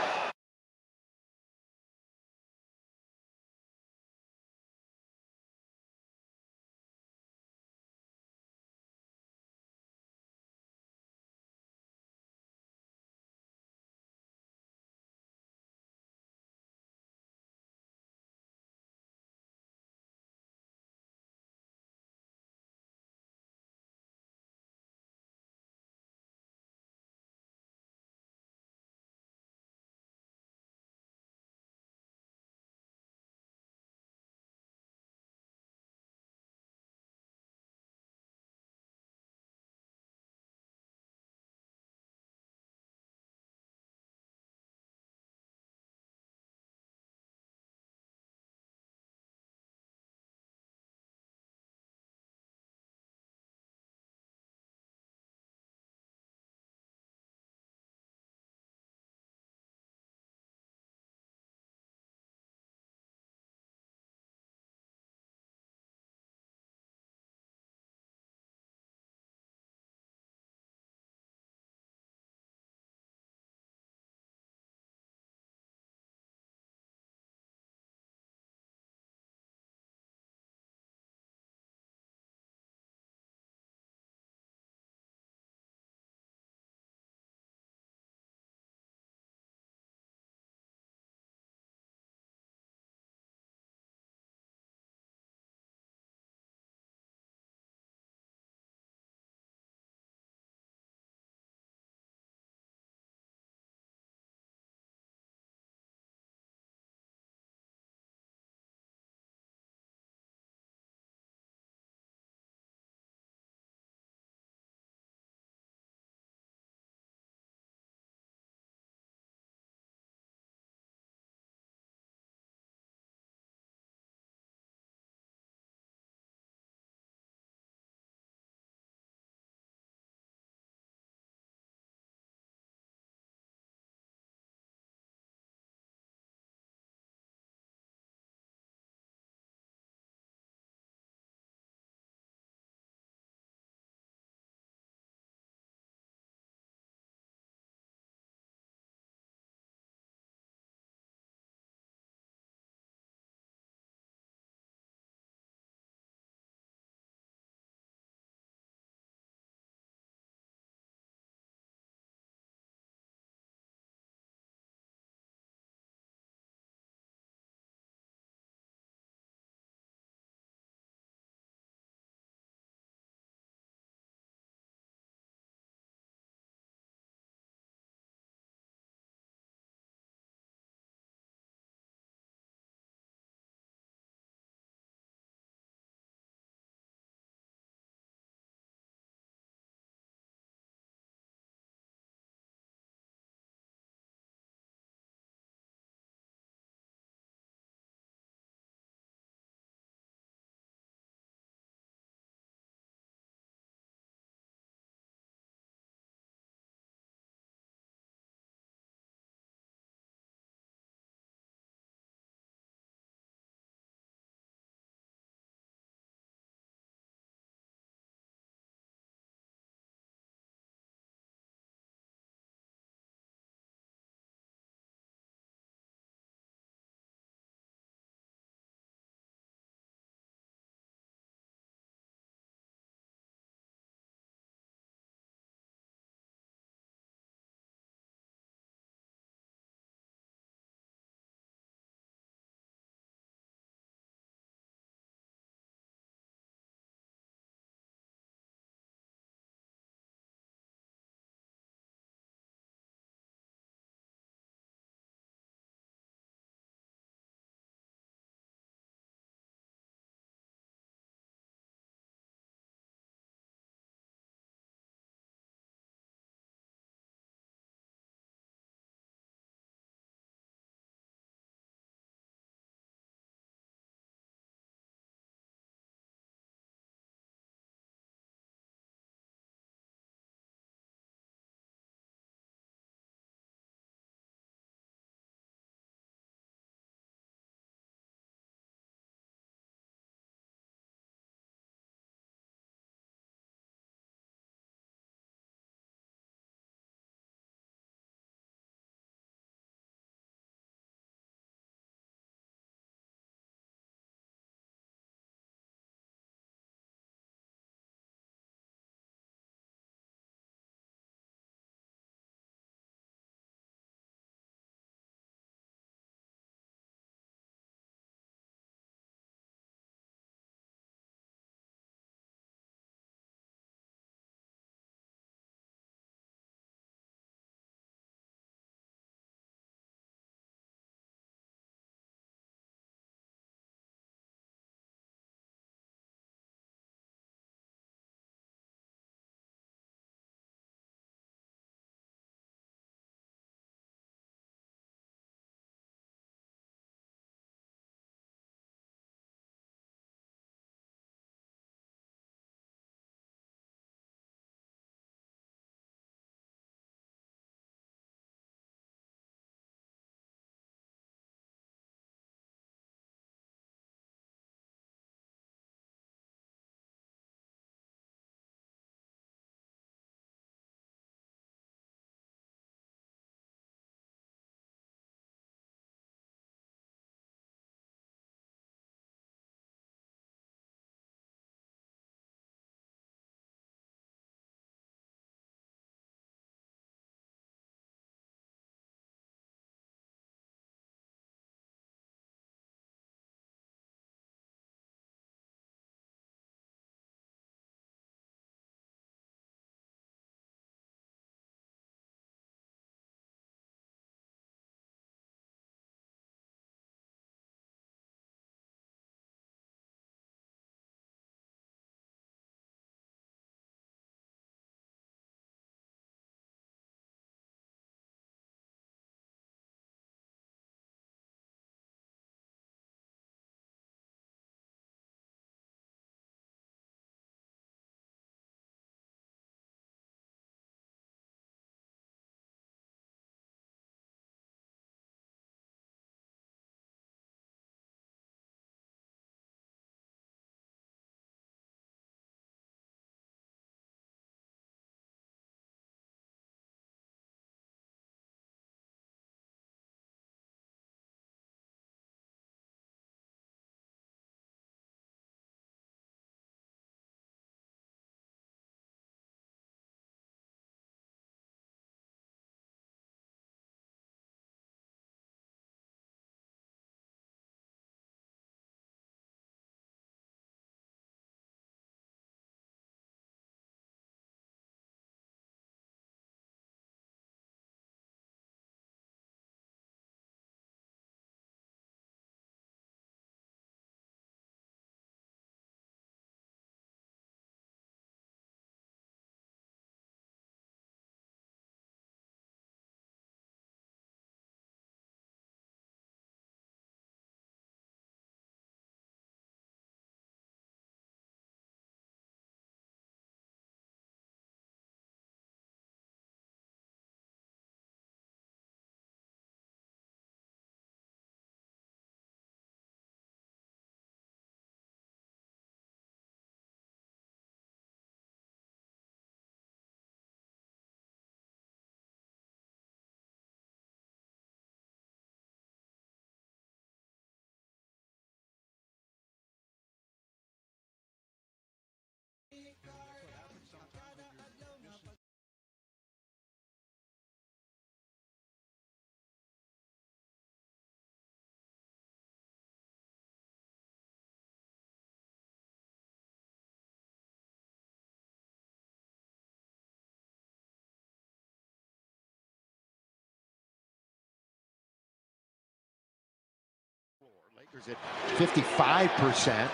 At 55%,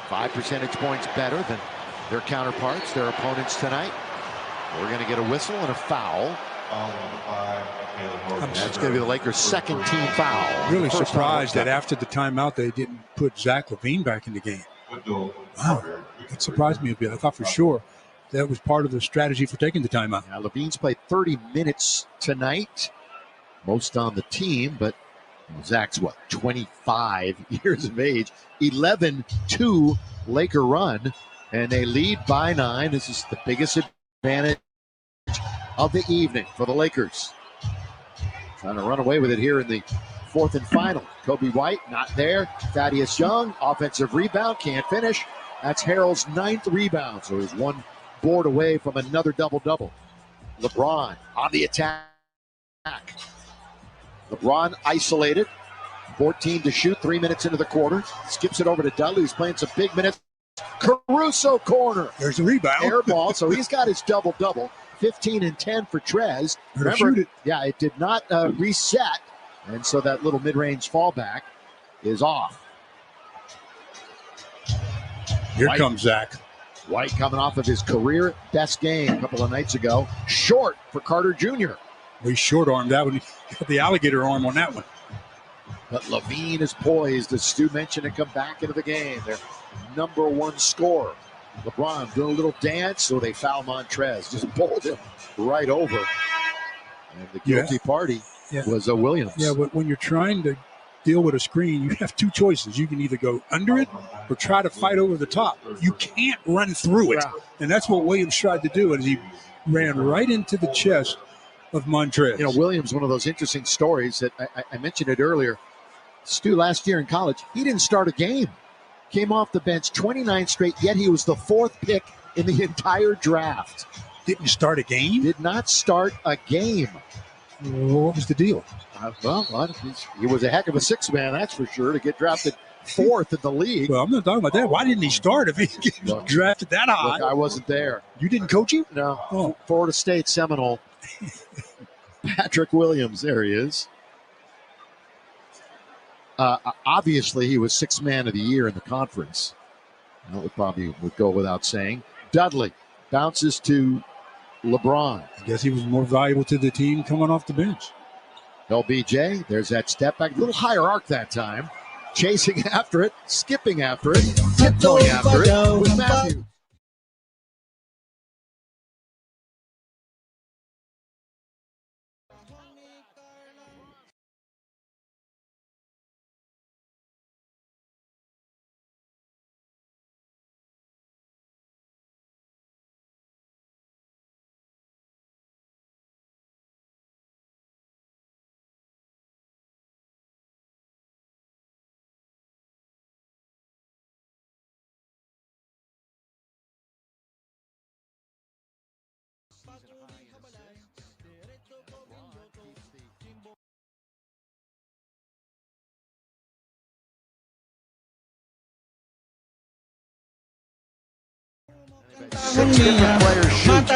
5 percentage points better than their counterparts, their opponents tonight. We're going to get a whistle and a foul. That's going to be the Lakers' second team foul. Really surprised that after the timeout they didn't put Zach LaVine back in the game. Wow, that surprised me a bit. I thought for sure that was part of the strategy for taking the timeout. Now, LaVine's played 30 minutes tonight, most on the team, but Zach's, 25 years of age, 11-2 Laker run, and they lead by 9. This is the biggest advantage of the evening for the Lakers. Trying to run away with it here in the fourth and final. Kobe White, not there. Thaddeus Young, offensive rebound, can't finish. That's Harrell's 9th rebound, so he's one board away from another double-double. LeBron on the attack. LeBron isolated, 14 to shoot, 3 minutes into the quarter. Skips it over to Dudley, who's playing some big minutes. Caruso corner. There's a rebound. Air ball, so he's got his double-double. 15 and 10 for Trez. Remember, shoot it. Yeah, it did not reset, and so that little mid-range fallback is off. Here comes Zach. White coming off of his career best game a couple of nights ago. Short for Carter Jr. We short-armed that one. He got the alligator arm on that one. But LaVine is poised, as Stu mentioned, to come back into the game. Their number one scorer. LeBron doing a little dance, so they foul Montrez. Just bowled him right over. And the guilty party was Williams. Yeah, but when you're trying to deal with a screen, you have two choices. You can either go under it or try to fight over the top. You can't run through it. And that's what Williams tried to do, and he ran right into the chest of Montrez. You know, Williams, one of those interesting stories that I mentioned it earlier. Stu, last year in college, he didn't start a game. Came off the bench 29 straight, yet he was the 4th pick in the entire draft. Didn't start a game? Did not start a game. What was the deal? He was a heck of a 6-man, that's for sure, to get drafted 4th in the league. Well, I'm not talking about that. Why didn't he start if he drafted that high? Look, I wasn't there. You didn't coach him? No. Oh. Florida State Seminole. Patrick Williams, there he is. Obviously, he was 6th man of the year in the conference. That would go without saying. Dudley bounces to LeBron. I guess he was more valuable to the team coming off the bench. LBJ, there's that step back. A little higher arc that time. Chasing after it, skipping after it, tiptoeing after it with Matthews. Six different players shoot.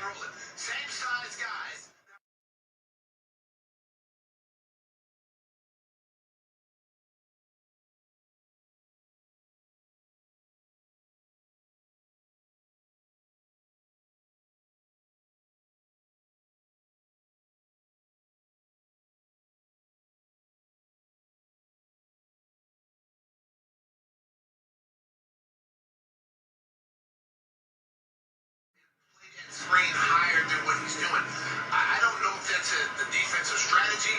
rolling. Same size guys. Screen higher than what he's doing. I don't know if that's the defensive strategy,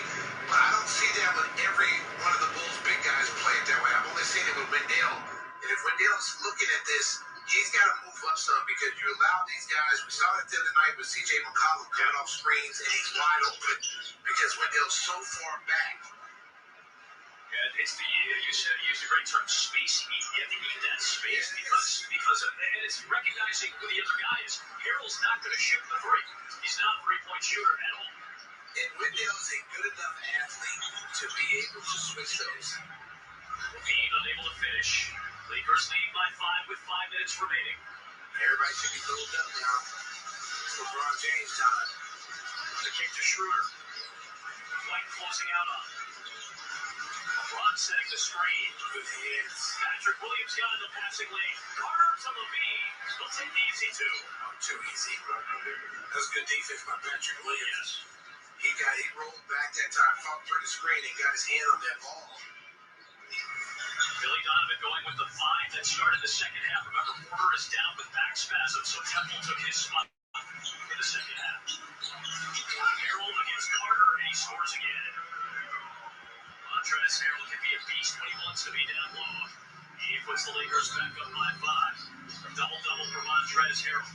but I don't see that with every one of the Bulls' big guys play it that way. I've only seen it with Wendell. And if Wendell's looking at this, he's got to move up some because you allow these guys. We saw it the other night with C.J. McCollum coming off screens, and he's wide open because Wendell's so far back. Yeah, it's the you used a great term, space heat. You have to eat that space because of, and it's recognizing who the other guy is. Harrell's not going to shoot the three. He's not a three-point shooter at all. And Wendell's a good enough athlete to be able to switch those. Levine unable to finish. Lakers lead by 5 with 5 minutes remaining. Everybody should be moved up now. It's LeBron James time. The kick to Schroeder. White closing out on. LeBron setting the screen. Good hands. Patrick Williams got in the passing lane. Carter to Levine. He'll take the easy two. Too easy. That's good defense by Patrick Williams. He rolled back that time, fought through the screen, and got his hand on that ball. Billy Donovan going with the 5 that started the second half. Remember, Porter is down with back spasms, so Temple took his spot in the second half. Harrell against Carter, and he scores again. Montrezl Harrell can be a beast when he wants to be down low. He puts the Lakers back up by 5. Double-double for Montrezl Harrell.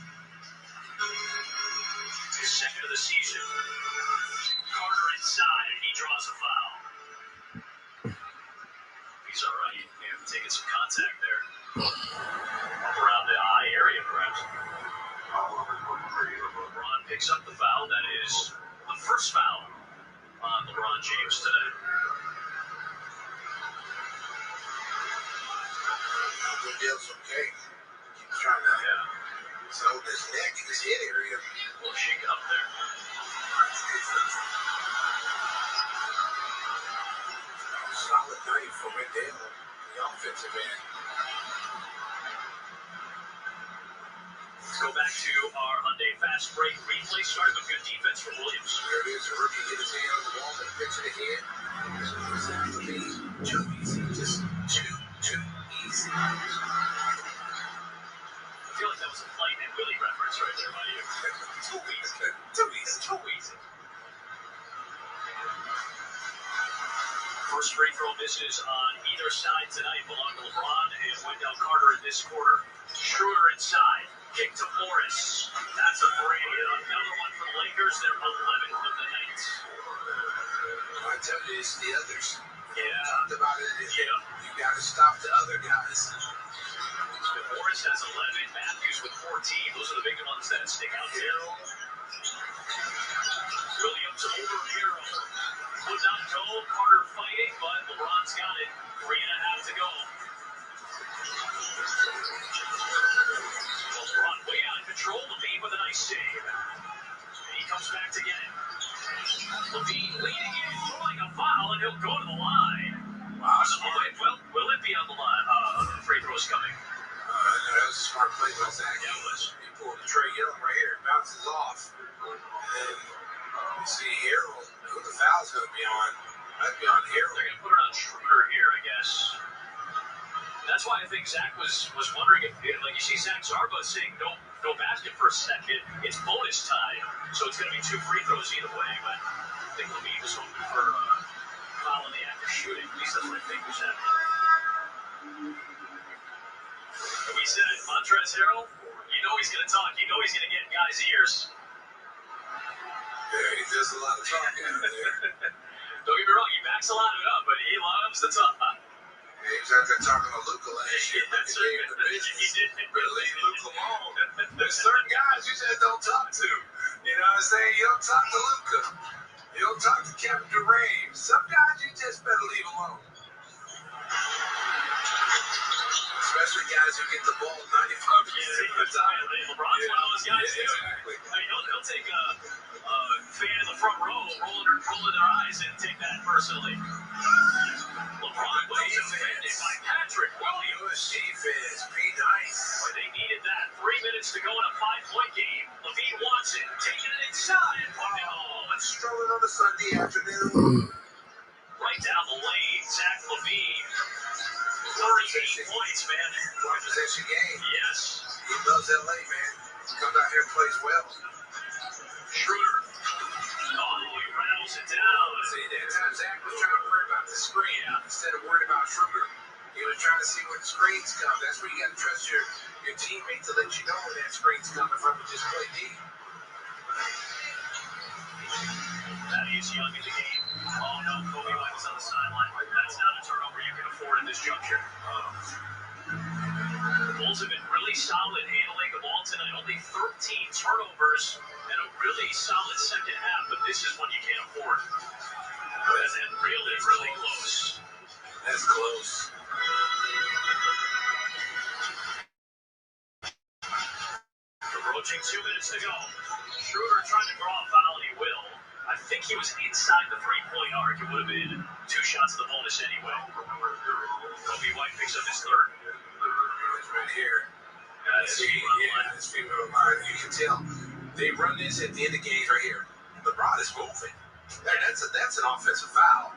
His second of the season. Carter inside, and he draws a foul. He's all right. Yeah, taking some contact there. Up around the eye area, perhaps. LeBron picks up the foul. That is the first foul on LeBron James today. Wendell's okay. He's trying to hold his neck in his head area. A little shaken up there. Solid night for Wendell, the offensive end. Let's go back to our Hyundai Fast Break replay. Started with good defense from Williams. There it is. The rookie get his hand on the wall and pitch it ahead. It's not to be too easy. Just too easy. I feel like that was a Flight and Willie reference right there by you. Too easy. Too easy. Too easy. First free throw misses on either side tonight belong to LeBron and Wendell Carter in this quarter. Schroeder inside. Kick to Morris. That's a three. Another one for the Lakers. They're 11th of the night. I tell you, it's the others. Yeah. Talked about it. You got to stop the other guys. Morris has 11. Matthews with 14. Those are the big ones that stick out there. Williams over Harrell. Would not go. Carter fighting, but LeBron's got it. 3.5 to go. LeBron way out of control. Levine with a nice save. And he comes back to get it. Levine leading in, throwing a foul, and he'll go to the line. Wow. Well, will it be on the line? Free throws coming. That was a smart play by Zach. Yeah, it was. He pulled Trey Young right here. It bounces off. And then you see Harrell. Who the foul's going to be on? That'd be on Harrell. They're going to put it on Schroeder here, I guess. That's why I think Zach was wondering if, like, you see Zach Zarba saying no basket for a second. It's bonus time, so it's going to be 2 free throws either way. But I think Levine was hoping for foul in the act of shooting. At least that's what I think was happening. And we said Montrezl Harrell, you know he's going to talk. You know he's going to get in guys' ears. Yeah, he does a lot of talking out there. Don't get me wrong, he backs a lot of it up, but he loves to talk. He was out there talking to Luka last year. That's right. He did. Better leave Luka alone. There's certain guys you just don't talk to. You know what I'm saying? You don't talk to Luka. You don't talk to Kevin Durant. Some guys you just better leave alone. Especially guys because you get the ball 95% of the time. LeBron's one of those guys, too. Exactly. I mean, he'll take a fan in the front row rolling their eyes and take that personally. LeBron was defended by Patrick Williams. Defense, be nice. Boy, they needed that. 3 minutes to go in a 5-point game. Levine wants it, taking it inside. Oh, and strolling on a Sunday afternoon. Right down the lane, Zach Levine. 38 points, man. One possession game. Yes. He loves LA, man. Comes out here and plays well. Schroeder. Oh, he rattles it down. See, that time Zach was trying to worry about the screen instead of worrying about Schroeder. He was trying to see when the screens come. That's where you got to trust your teammate to let you know when that screen's coming from and just play D. That is Young in the game. Oh, no, Kobe White is on the sideline. That's not a turnover you can afford at this juncture. The Bulls have been really solid handling the ball tonight. Only 13 turnovers and a really solid second half, but this is one you can't afford. And really, really close. That's close. Approaching 2 minutes to go. Schroeder trying to draw a foul, and he will. I think he was inside the three-point arc. It would have been 2 shots of the bonus anyway. Kobe White picks up his third. Right here. That's female line. You can tell they run this at the end of games right here. LeBron is moving. That's an offensive foul.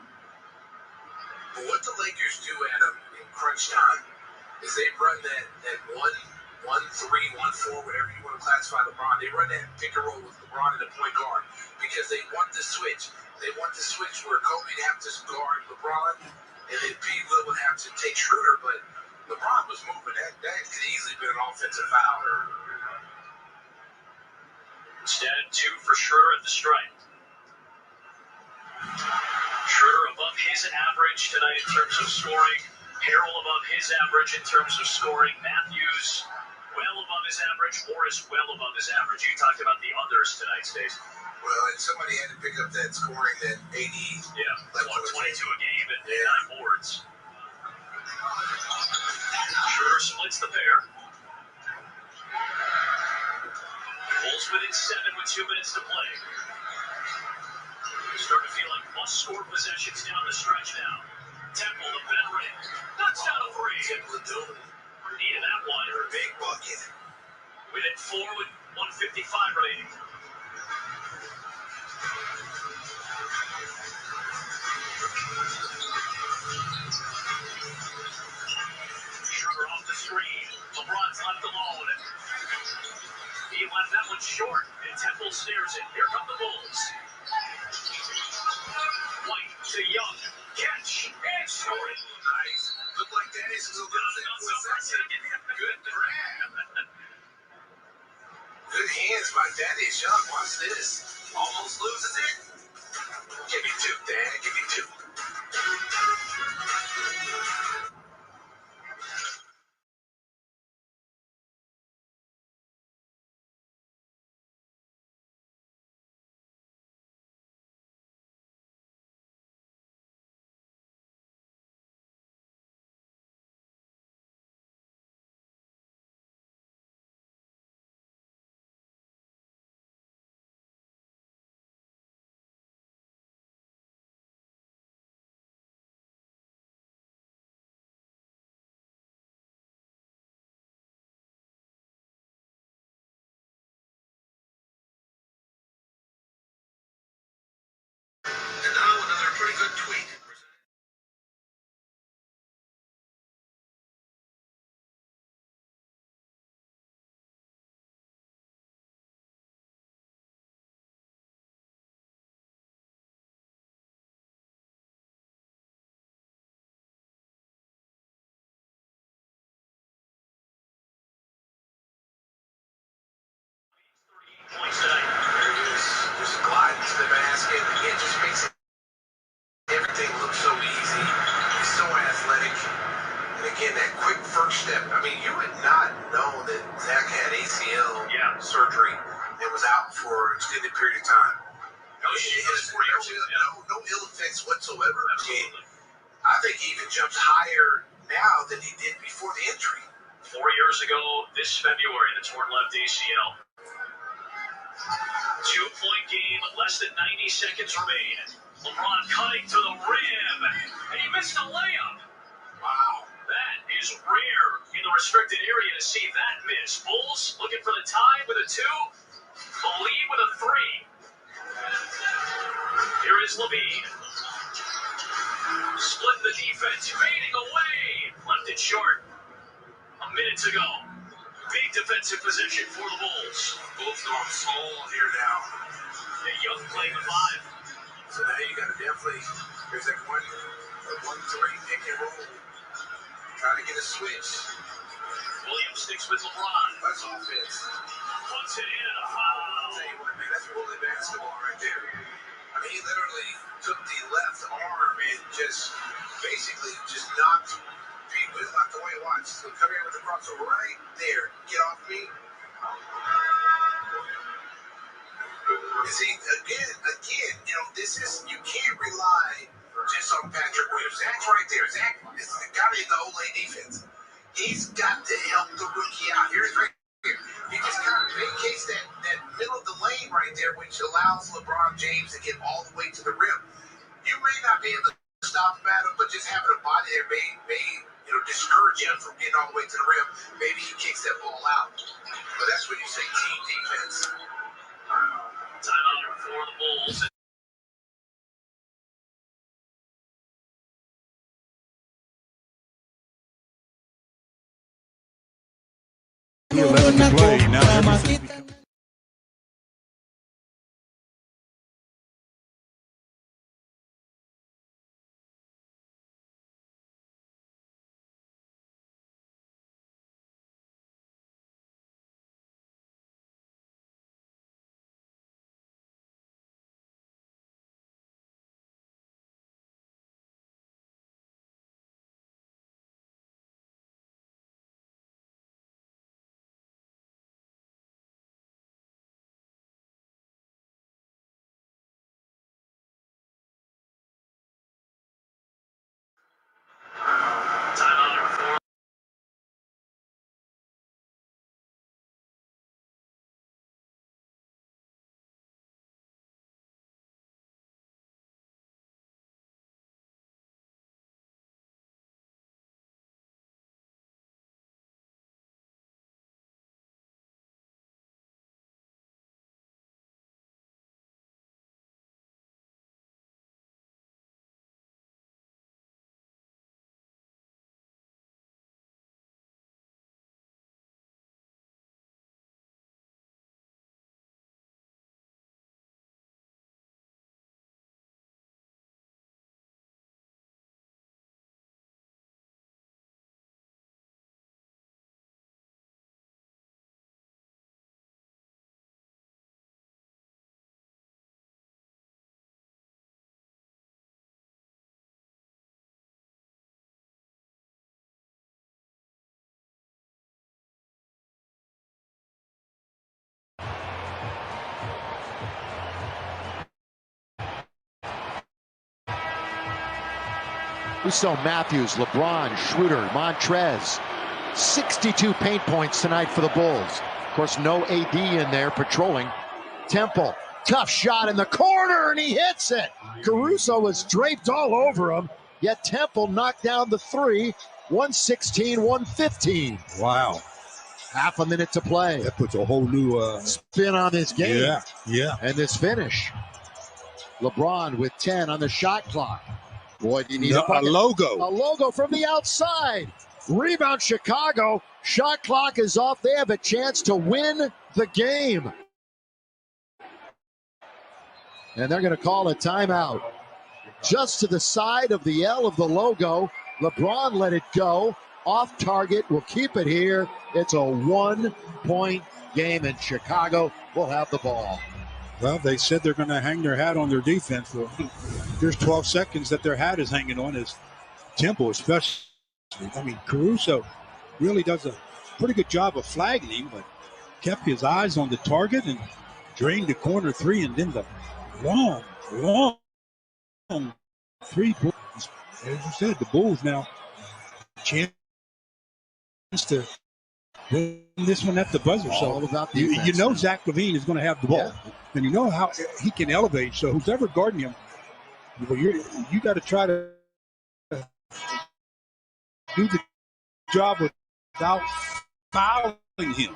But what the Lakers do, Adam, in crunch time is they run that 1-3, 1-4, whatever you want to classify LeBron. They run that pick and roll with LeBron and the point guard because they want the switch. They want the switch where Kobe would have to guard LeBron and then P. Will would have to take Schroeder. But LeBron was moving. That could easily been an offensive foul. Instead, 2 for Schroeder at the stripe. Schroeder above his average tonight in terms of scoring. Harrell above his average in terms of scoring. Matthews well above his average. Morris well above his average. You talked about the others tonight, Stace. Well, and somebody had to pick up that scoring that AD. Yeah, 122 a game and 9 boards. Schroeder splits the pair. Bulls within 7 with 2 minutes to play. Starting to feel like must-score possessions down the stretch now. Temple, the veteran, knocks down a three. Temple doing needed that one. Big bucket. Within 4 with 1:55 remaining. Schroeder off the screen. LeBron's left alone. He left that one short, and Temple snares it. Here come the Bulls. White to Young. Catch and scoring. Nice. Looked like Dennis was going to second. Good grab. Good hands by Thaddeus Young. Watch this. Almost loses it. Give me 2, Dad. Give me 2. And now another pretty good tweet. Points tonight. There he is. Just gliding to the basket. It just makes everything look so easy. He's so athletic. And again, that quick first step. I mean, you would not know that Zach had ACL surgery and was out for an extended period of time. No ill effects whatsoever. I mean, I think he even jumps higher now than he did before the injury. 4 years ago, this February, the torn left ACL. 2-point game, less than 90 seconds remain. LeBron cutting to the rim, and he missed a layup. Wow, that is rare in the restricted area to see that miss. Bulls looking for the tie with a 2, the lead with a 3. Here is Levine. Split the defense, fading away. Left it short. A minute to go. Big defensive position for the Bulls. Bulls going small here now. Yeah, Young playing the 5. So now you got to definitely, there's that 1-3 pick and roll. Trying to get a switch. Williams sticks with LeBron. That's offense. Puts it in and a foul. I'll tell you what, man, that's really basketball right there. I mean, he literally took the left arm and just basically just knocked Pete Whitlock away. Watch. So come here with the crossover right there. Get off me. You see, again, you know, this is, you can't rely just on Patrick Williams. Zach's right there. Zach is the guy in the Olay defense. He's got to help the rookie out. Here's right here. He just kind of vacates that middle of the lane right there, which allows LeBron James to get all the way to the rim. You may not be able to stop him at him, but just having a body there may discourage him from getting all the way to the rim. Maybe he kicks that ball out. But that's when you say team defense. Timeout for the Bulls. 11 to play. Now everything becomes... We saw Matthews, LeBron, Schroeder, Montrez. 62 paint points tonight for the Bulls. Of course, no AD in there patrolling. Temple, tough shot in the corner, and he hits it. Caruso was draped all over him, yet Temple knocked down the 3. 116-115. Wow. Half a minute to play. That puts a whole new spin on this game. Yeah. And this finish. LeBron with 10 on the shot clock. Boy, do you need a logo. A logo from the outside. Rebound Chicago. Shot clock is off. They have a chance to win the game. And they're going to call a timeout. Just to the side of the L of the logo. LeBron let it go. Off target. Will keep it here. It's a 1-point game, and Chicago will have the ball. Well, they said they're going to hang their hat on their defense. Well, there's 12 seconds that their hat is hanging on his Temple, especially. I mean, Caruso really does a pretty good job of flagging him, but kept his eyes on the target and drained the corner 3, and then the long 3 points. As you said, the Bulls now chance to win this one at the buzzer. All So about you defense know now. Zach LaVine is going to have the ball. Yeah. And you know how he can elevate. So who's ever guarding him, you got to try to do the job without fouling him.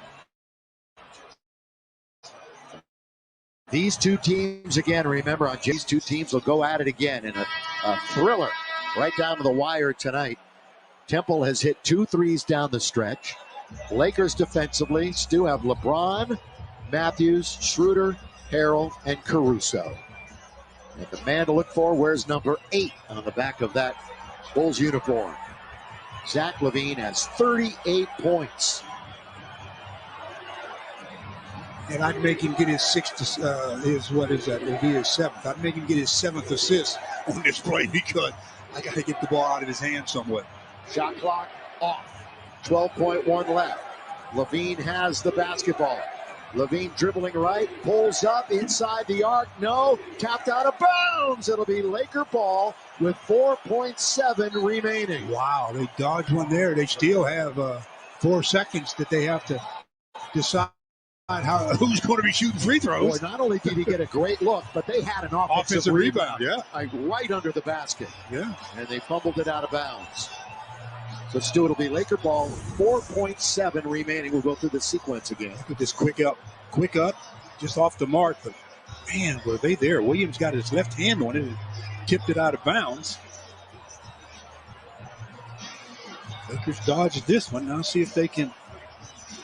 These two teams, again, remember, these two teams will go at it again in a thriller right down to the wire tonight. Temple has hit 2 threes down the stretch. Lakers defensively still have LeBron, Matthews, Schroeder, Harrell, and Caruso. And the man to look for wears number 8 on the back of that Bulls uniform. Zach LaVine has 38 points. And I'd make him get his sixth, what is that? It'll be his 7th. I'd make him get his 7th assist on this play because I got to get the ball out of his hand somewhat. Shot clock off. 12.1 left. LaVine has the basketball. LaVine dribbling right, pulls up inside the arc. No, tapped out of bounds. It'll be Laker ball with 4.7 remaining. Wow, they dodged one there. They still have 4 seconds that they have to decide who's going to be shooting free throws. Boy, not only did he get a great look, but they had an offensive rebound. Yeah. Like right under the basket. Yeah. And they fumbled it out of bounds. So Stu, it'll be Laker ball, 4.7 remaining. We'll go through the sequence again. Look at this quick up, just off the mark. But man, were they there? Williams got his left hand on it and tipped it out of bounds. Lakers dodged this one. Now see if they can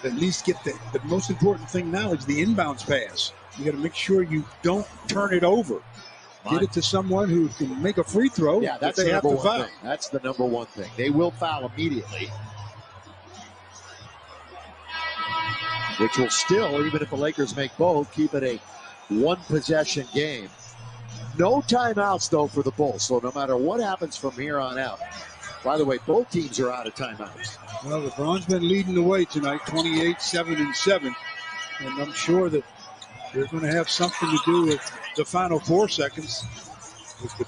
at least get the most important thing now is the inbounds pass. You got to make sure you don't turn it over. Get it to someone who can make a free throw. Yeah, that's they the have number to one foul. thing. That's the number one thing. They will foul immediately. Which will still, even if the Lakers make both, keep it a one-possession game. No timeouts, though, for the Bulls. So no matter what happens from here on out. By the way, both teams are out of timeouts. Well, LeBron's been leading the way tonight, 28, 7, and 7. And I'm sure that they're going to have something to do with the final 4 seconds. The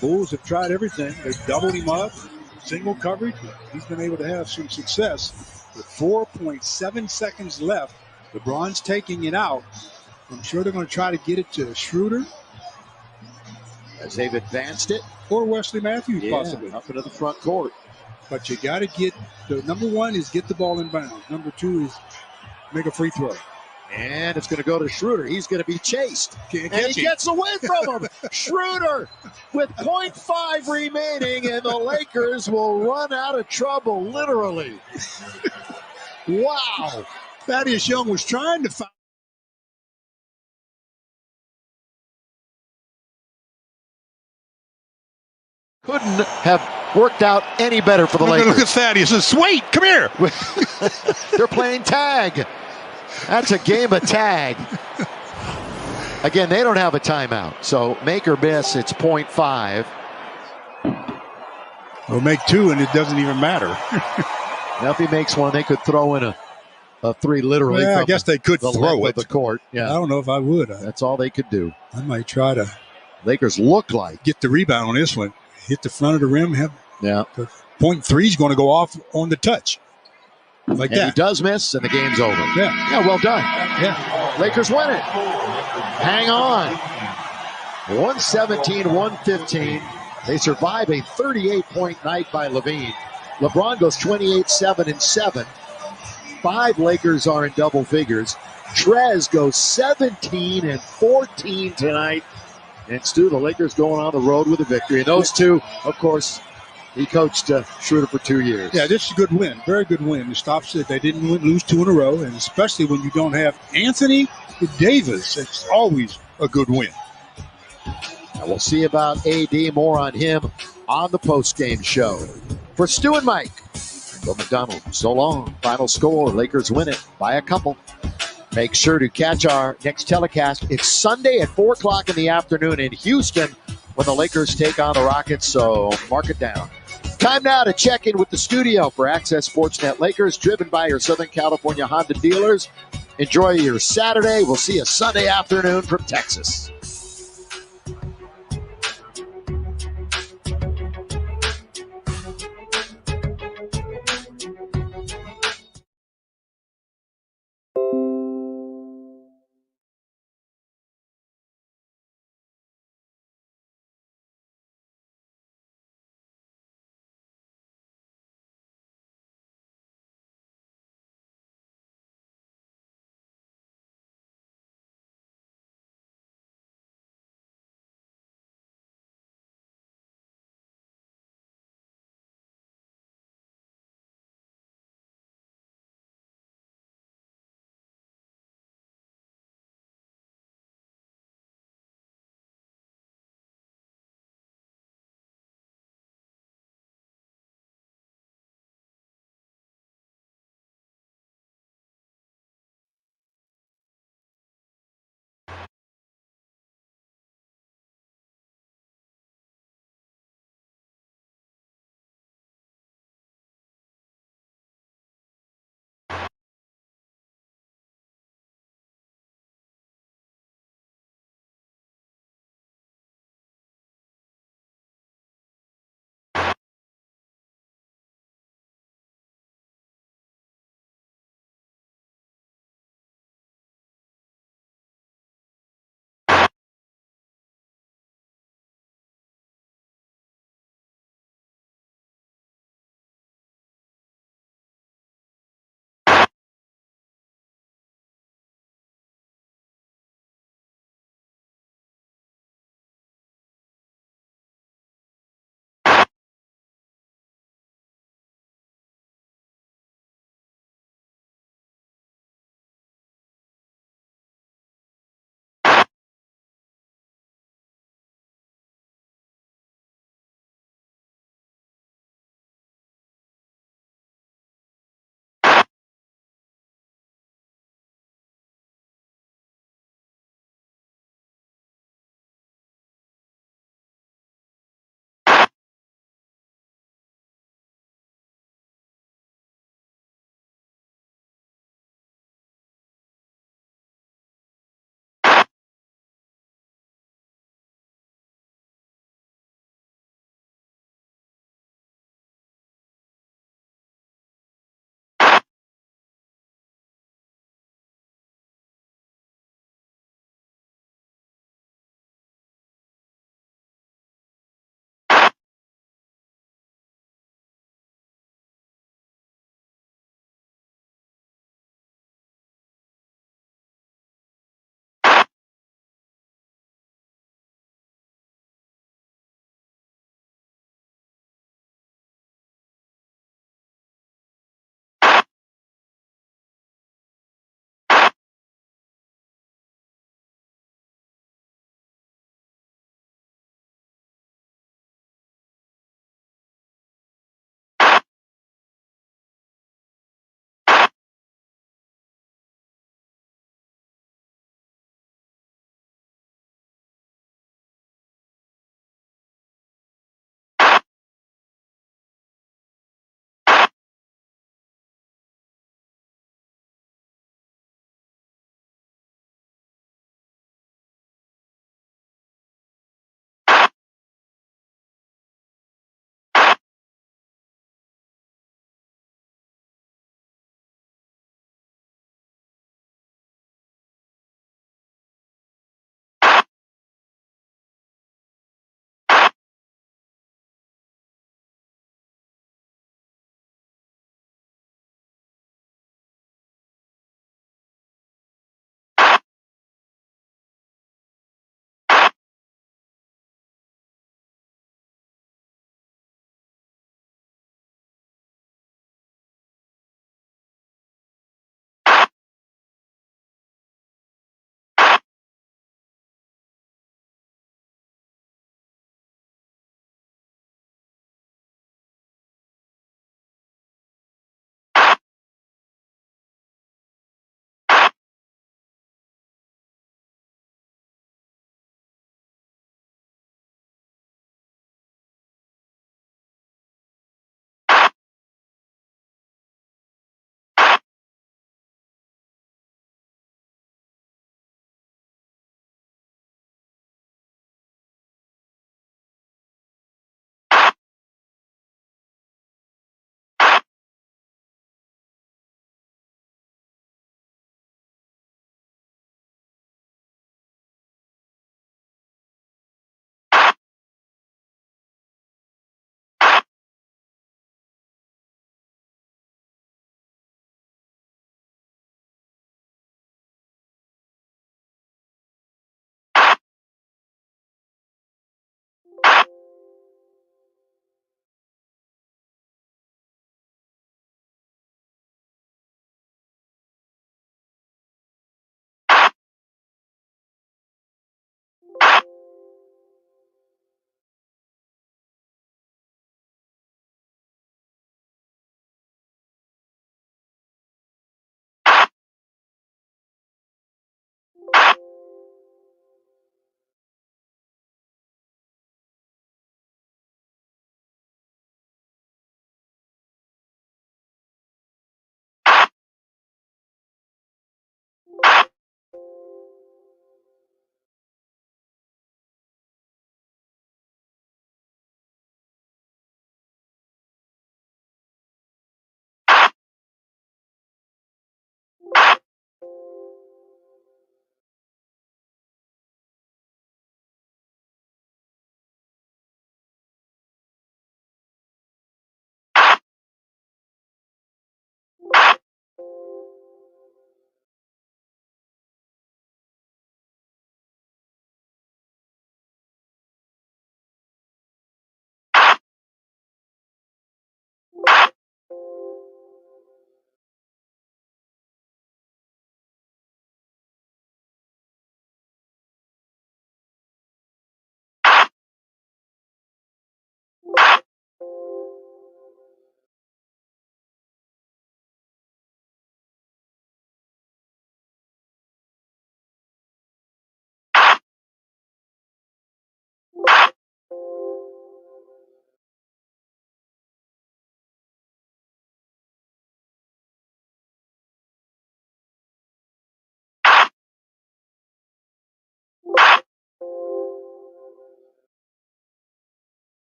Bulls have tried everything. They've doubled him up, single coverage. He's been able to have some success. With 4.7 seconds left, LeBron's taking it out. I'm sure they're going to try to get it to Schroeder. As they've advanced it. Or Wesley Matthews, possibly. Up into the front court. But you got to get, the number 1 is get the ball in bounds. Number 2 is make a free throw. And it's going to go to Schroeder. He's going to be chased. Can't and catch he him. gets away from him. Schroeder with 0.5 remaining, and the Lakers will run out of trouble, literally. Wow. Thaddeus Young was trying to find. Couldn't have worked out any better for the Lakers. Look at Thaddeus. Sweet, come here. They're playing tag. That's a game of tag. Again, they don't have a timeout. So make or miss, it's 0.5. We'll make 2, and it doesn't even matter. Now, if he makes one, they could throw in a 3 literally. Well, I guess they could throw it. The court. Yeah. I don't know if I would. That's all they could do. I might try to. Lakers look like. Get the rebound on this one. Hit the front of the rim. Yeah. The 0.3 is going to go off on the touch. Like and that. He does miss, and the game's over. Yeah. Yeah, well done. Yeah. Lakers win it. Hang on. 117-115. They survive a 38-point night by LaVine. LeBron goes 28, 7, and 7. 5 Lakers are in double figures. Trez goes 17 and 14 tonight. And Stu, the Lakers going on the road with a victory. And those two, of course, he coached Schroeder for 2 years. Yeah, this is a good win. Very good win. It stops it. They didn't lose 2 in a row. And especially when you don't have Anthony Davis, it's always a good win. Now we'll see about AD, more on him on the post-game show. For Stu and Mike, Bill McDonald, so long. Final score, Lakers win it by a couple. Make sure to catch our next telecast. It's Sunday at 4 o'clock in the afternoon in Houston when the Lakers take on the Rockets, so mark it down. Time now to check in with the studio for Access Sportsnet Lakers, driven by your Southern California Honda dealers. Enjoy your Saturday. We'll see you Sunday afternoon from Texas.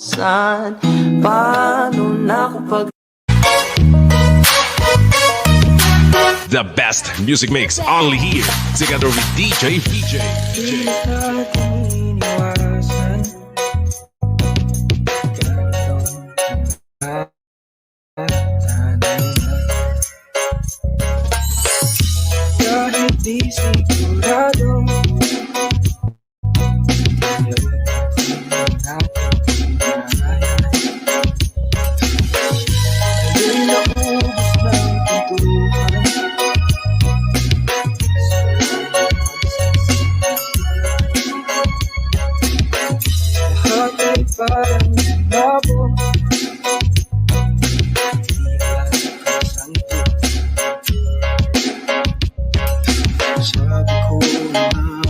Saan, paano nakapag The best music mix only here, together with DJ VJ. Kahit di sigurado parang labo. Sabi ko na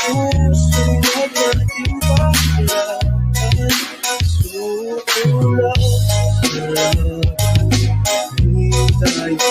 puso'y huwag nating pakilaman. Sukulap na di tayo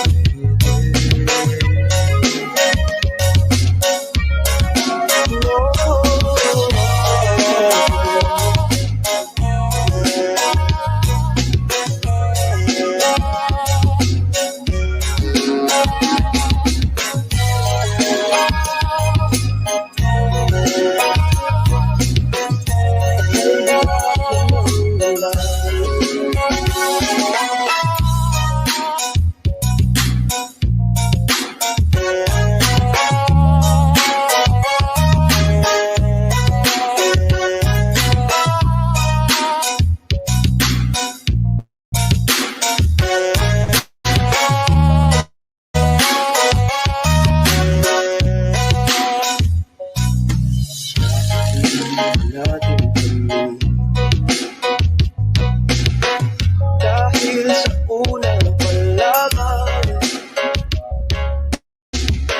dahil sa unang palaban,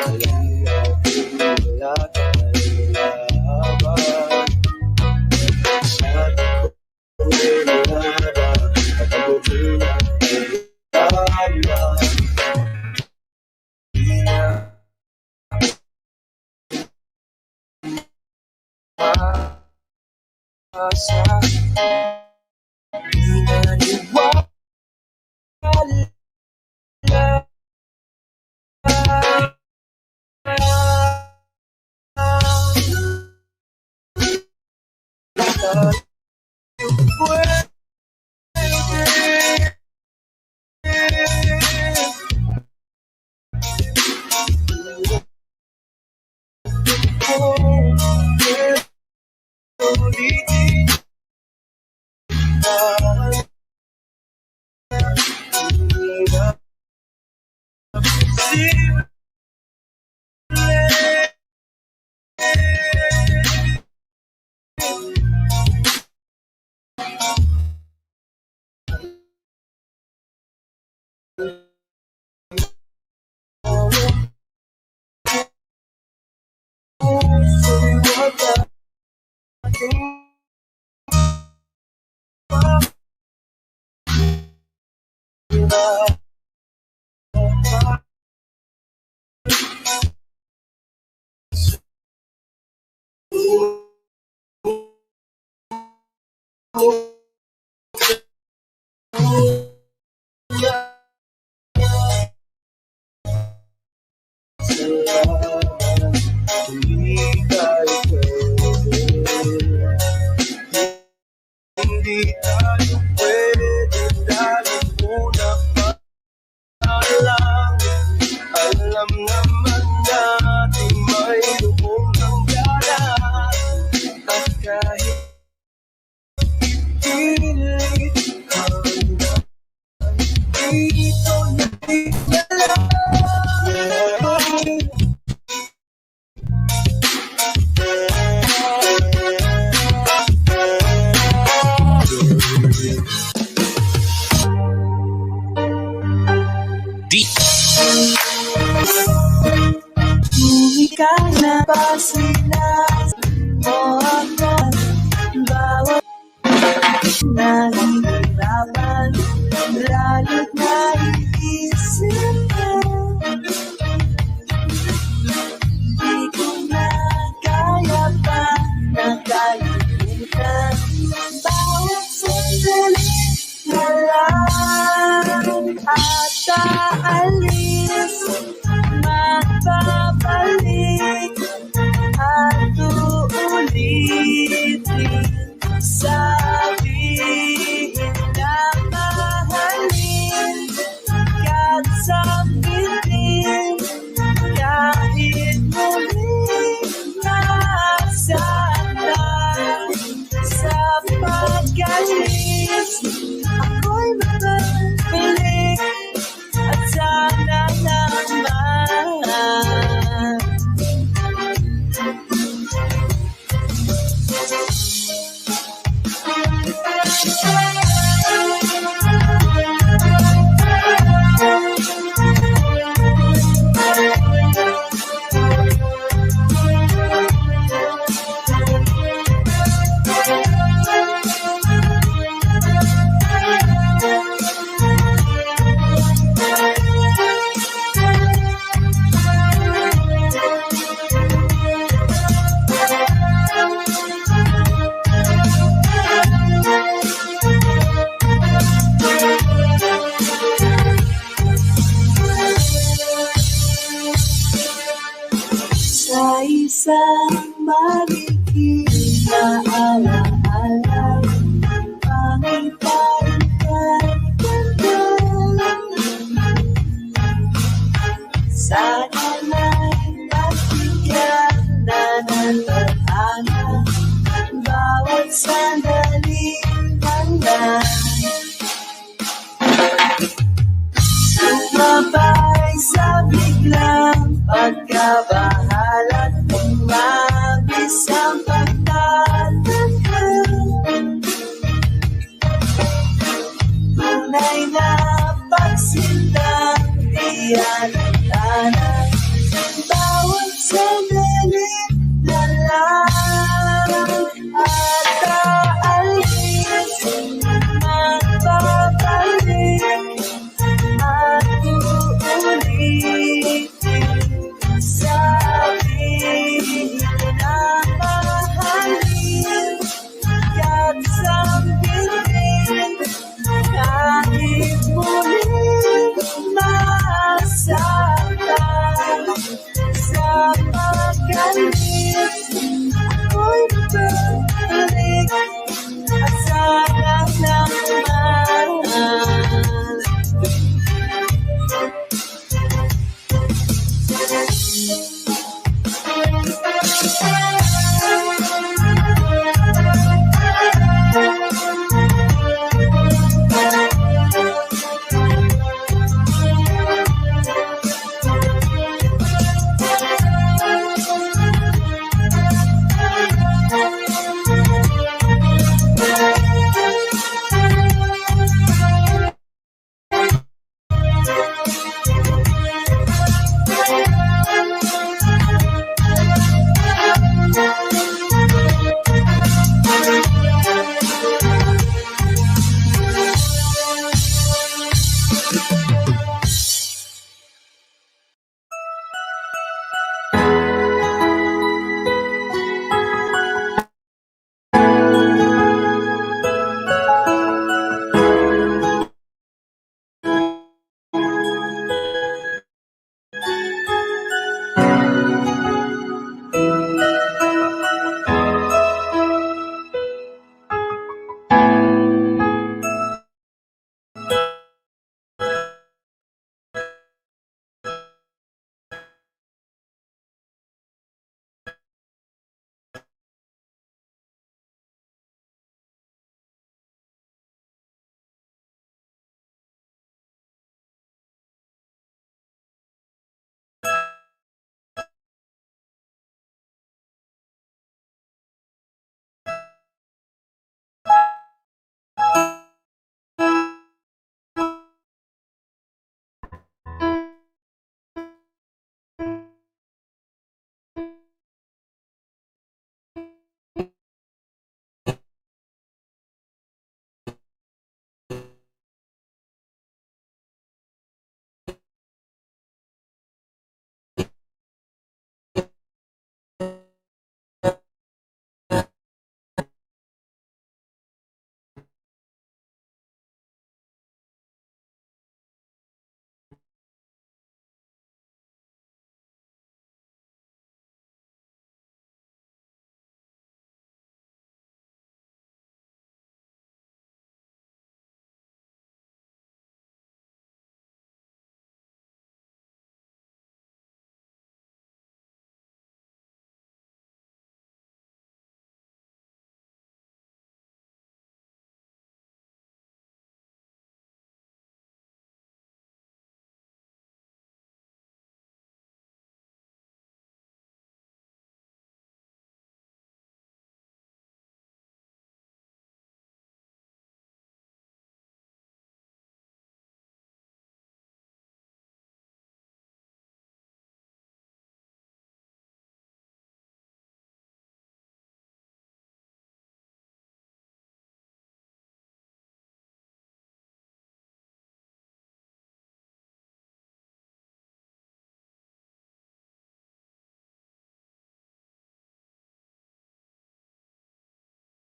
wala tayong laban. Sabi ko laban, kapag laban, di na maasa, di na niwala. Hindi tayo pwede dahil una pa lang. Alam naman natin mayroong hangganan. At kahit pilit hanggang dito na tingala. Ikaw na ba sila mo ako bawat nahihirapan, lalo't naiisip ka. Di ko na kaya pa nakalimutan bawat sandali na lang at aalis. Magbabalik at uulitin, sabihin na mahalin, kahit sa lang mali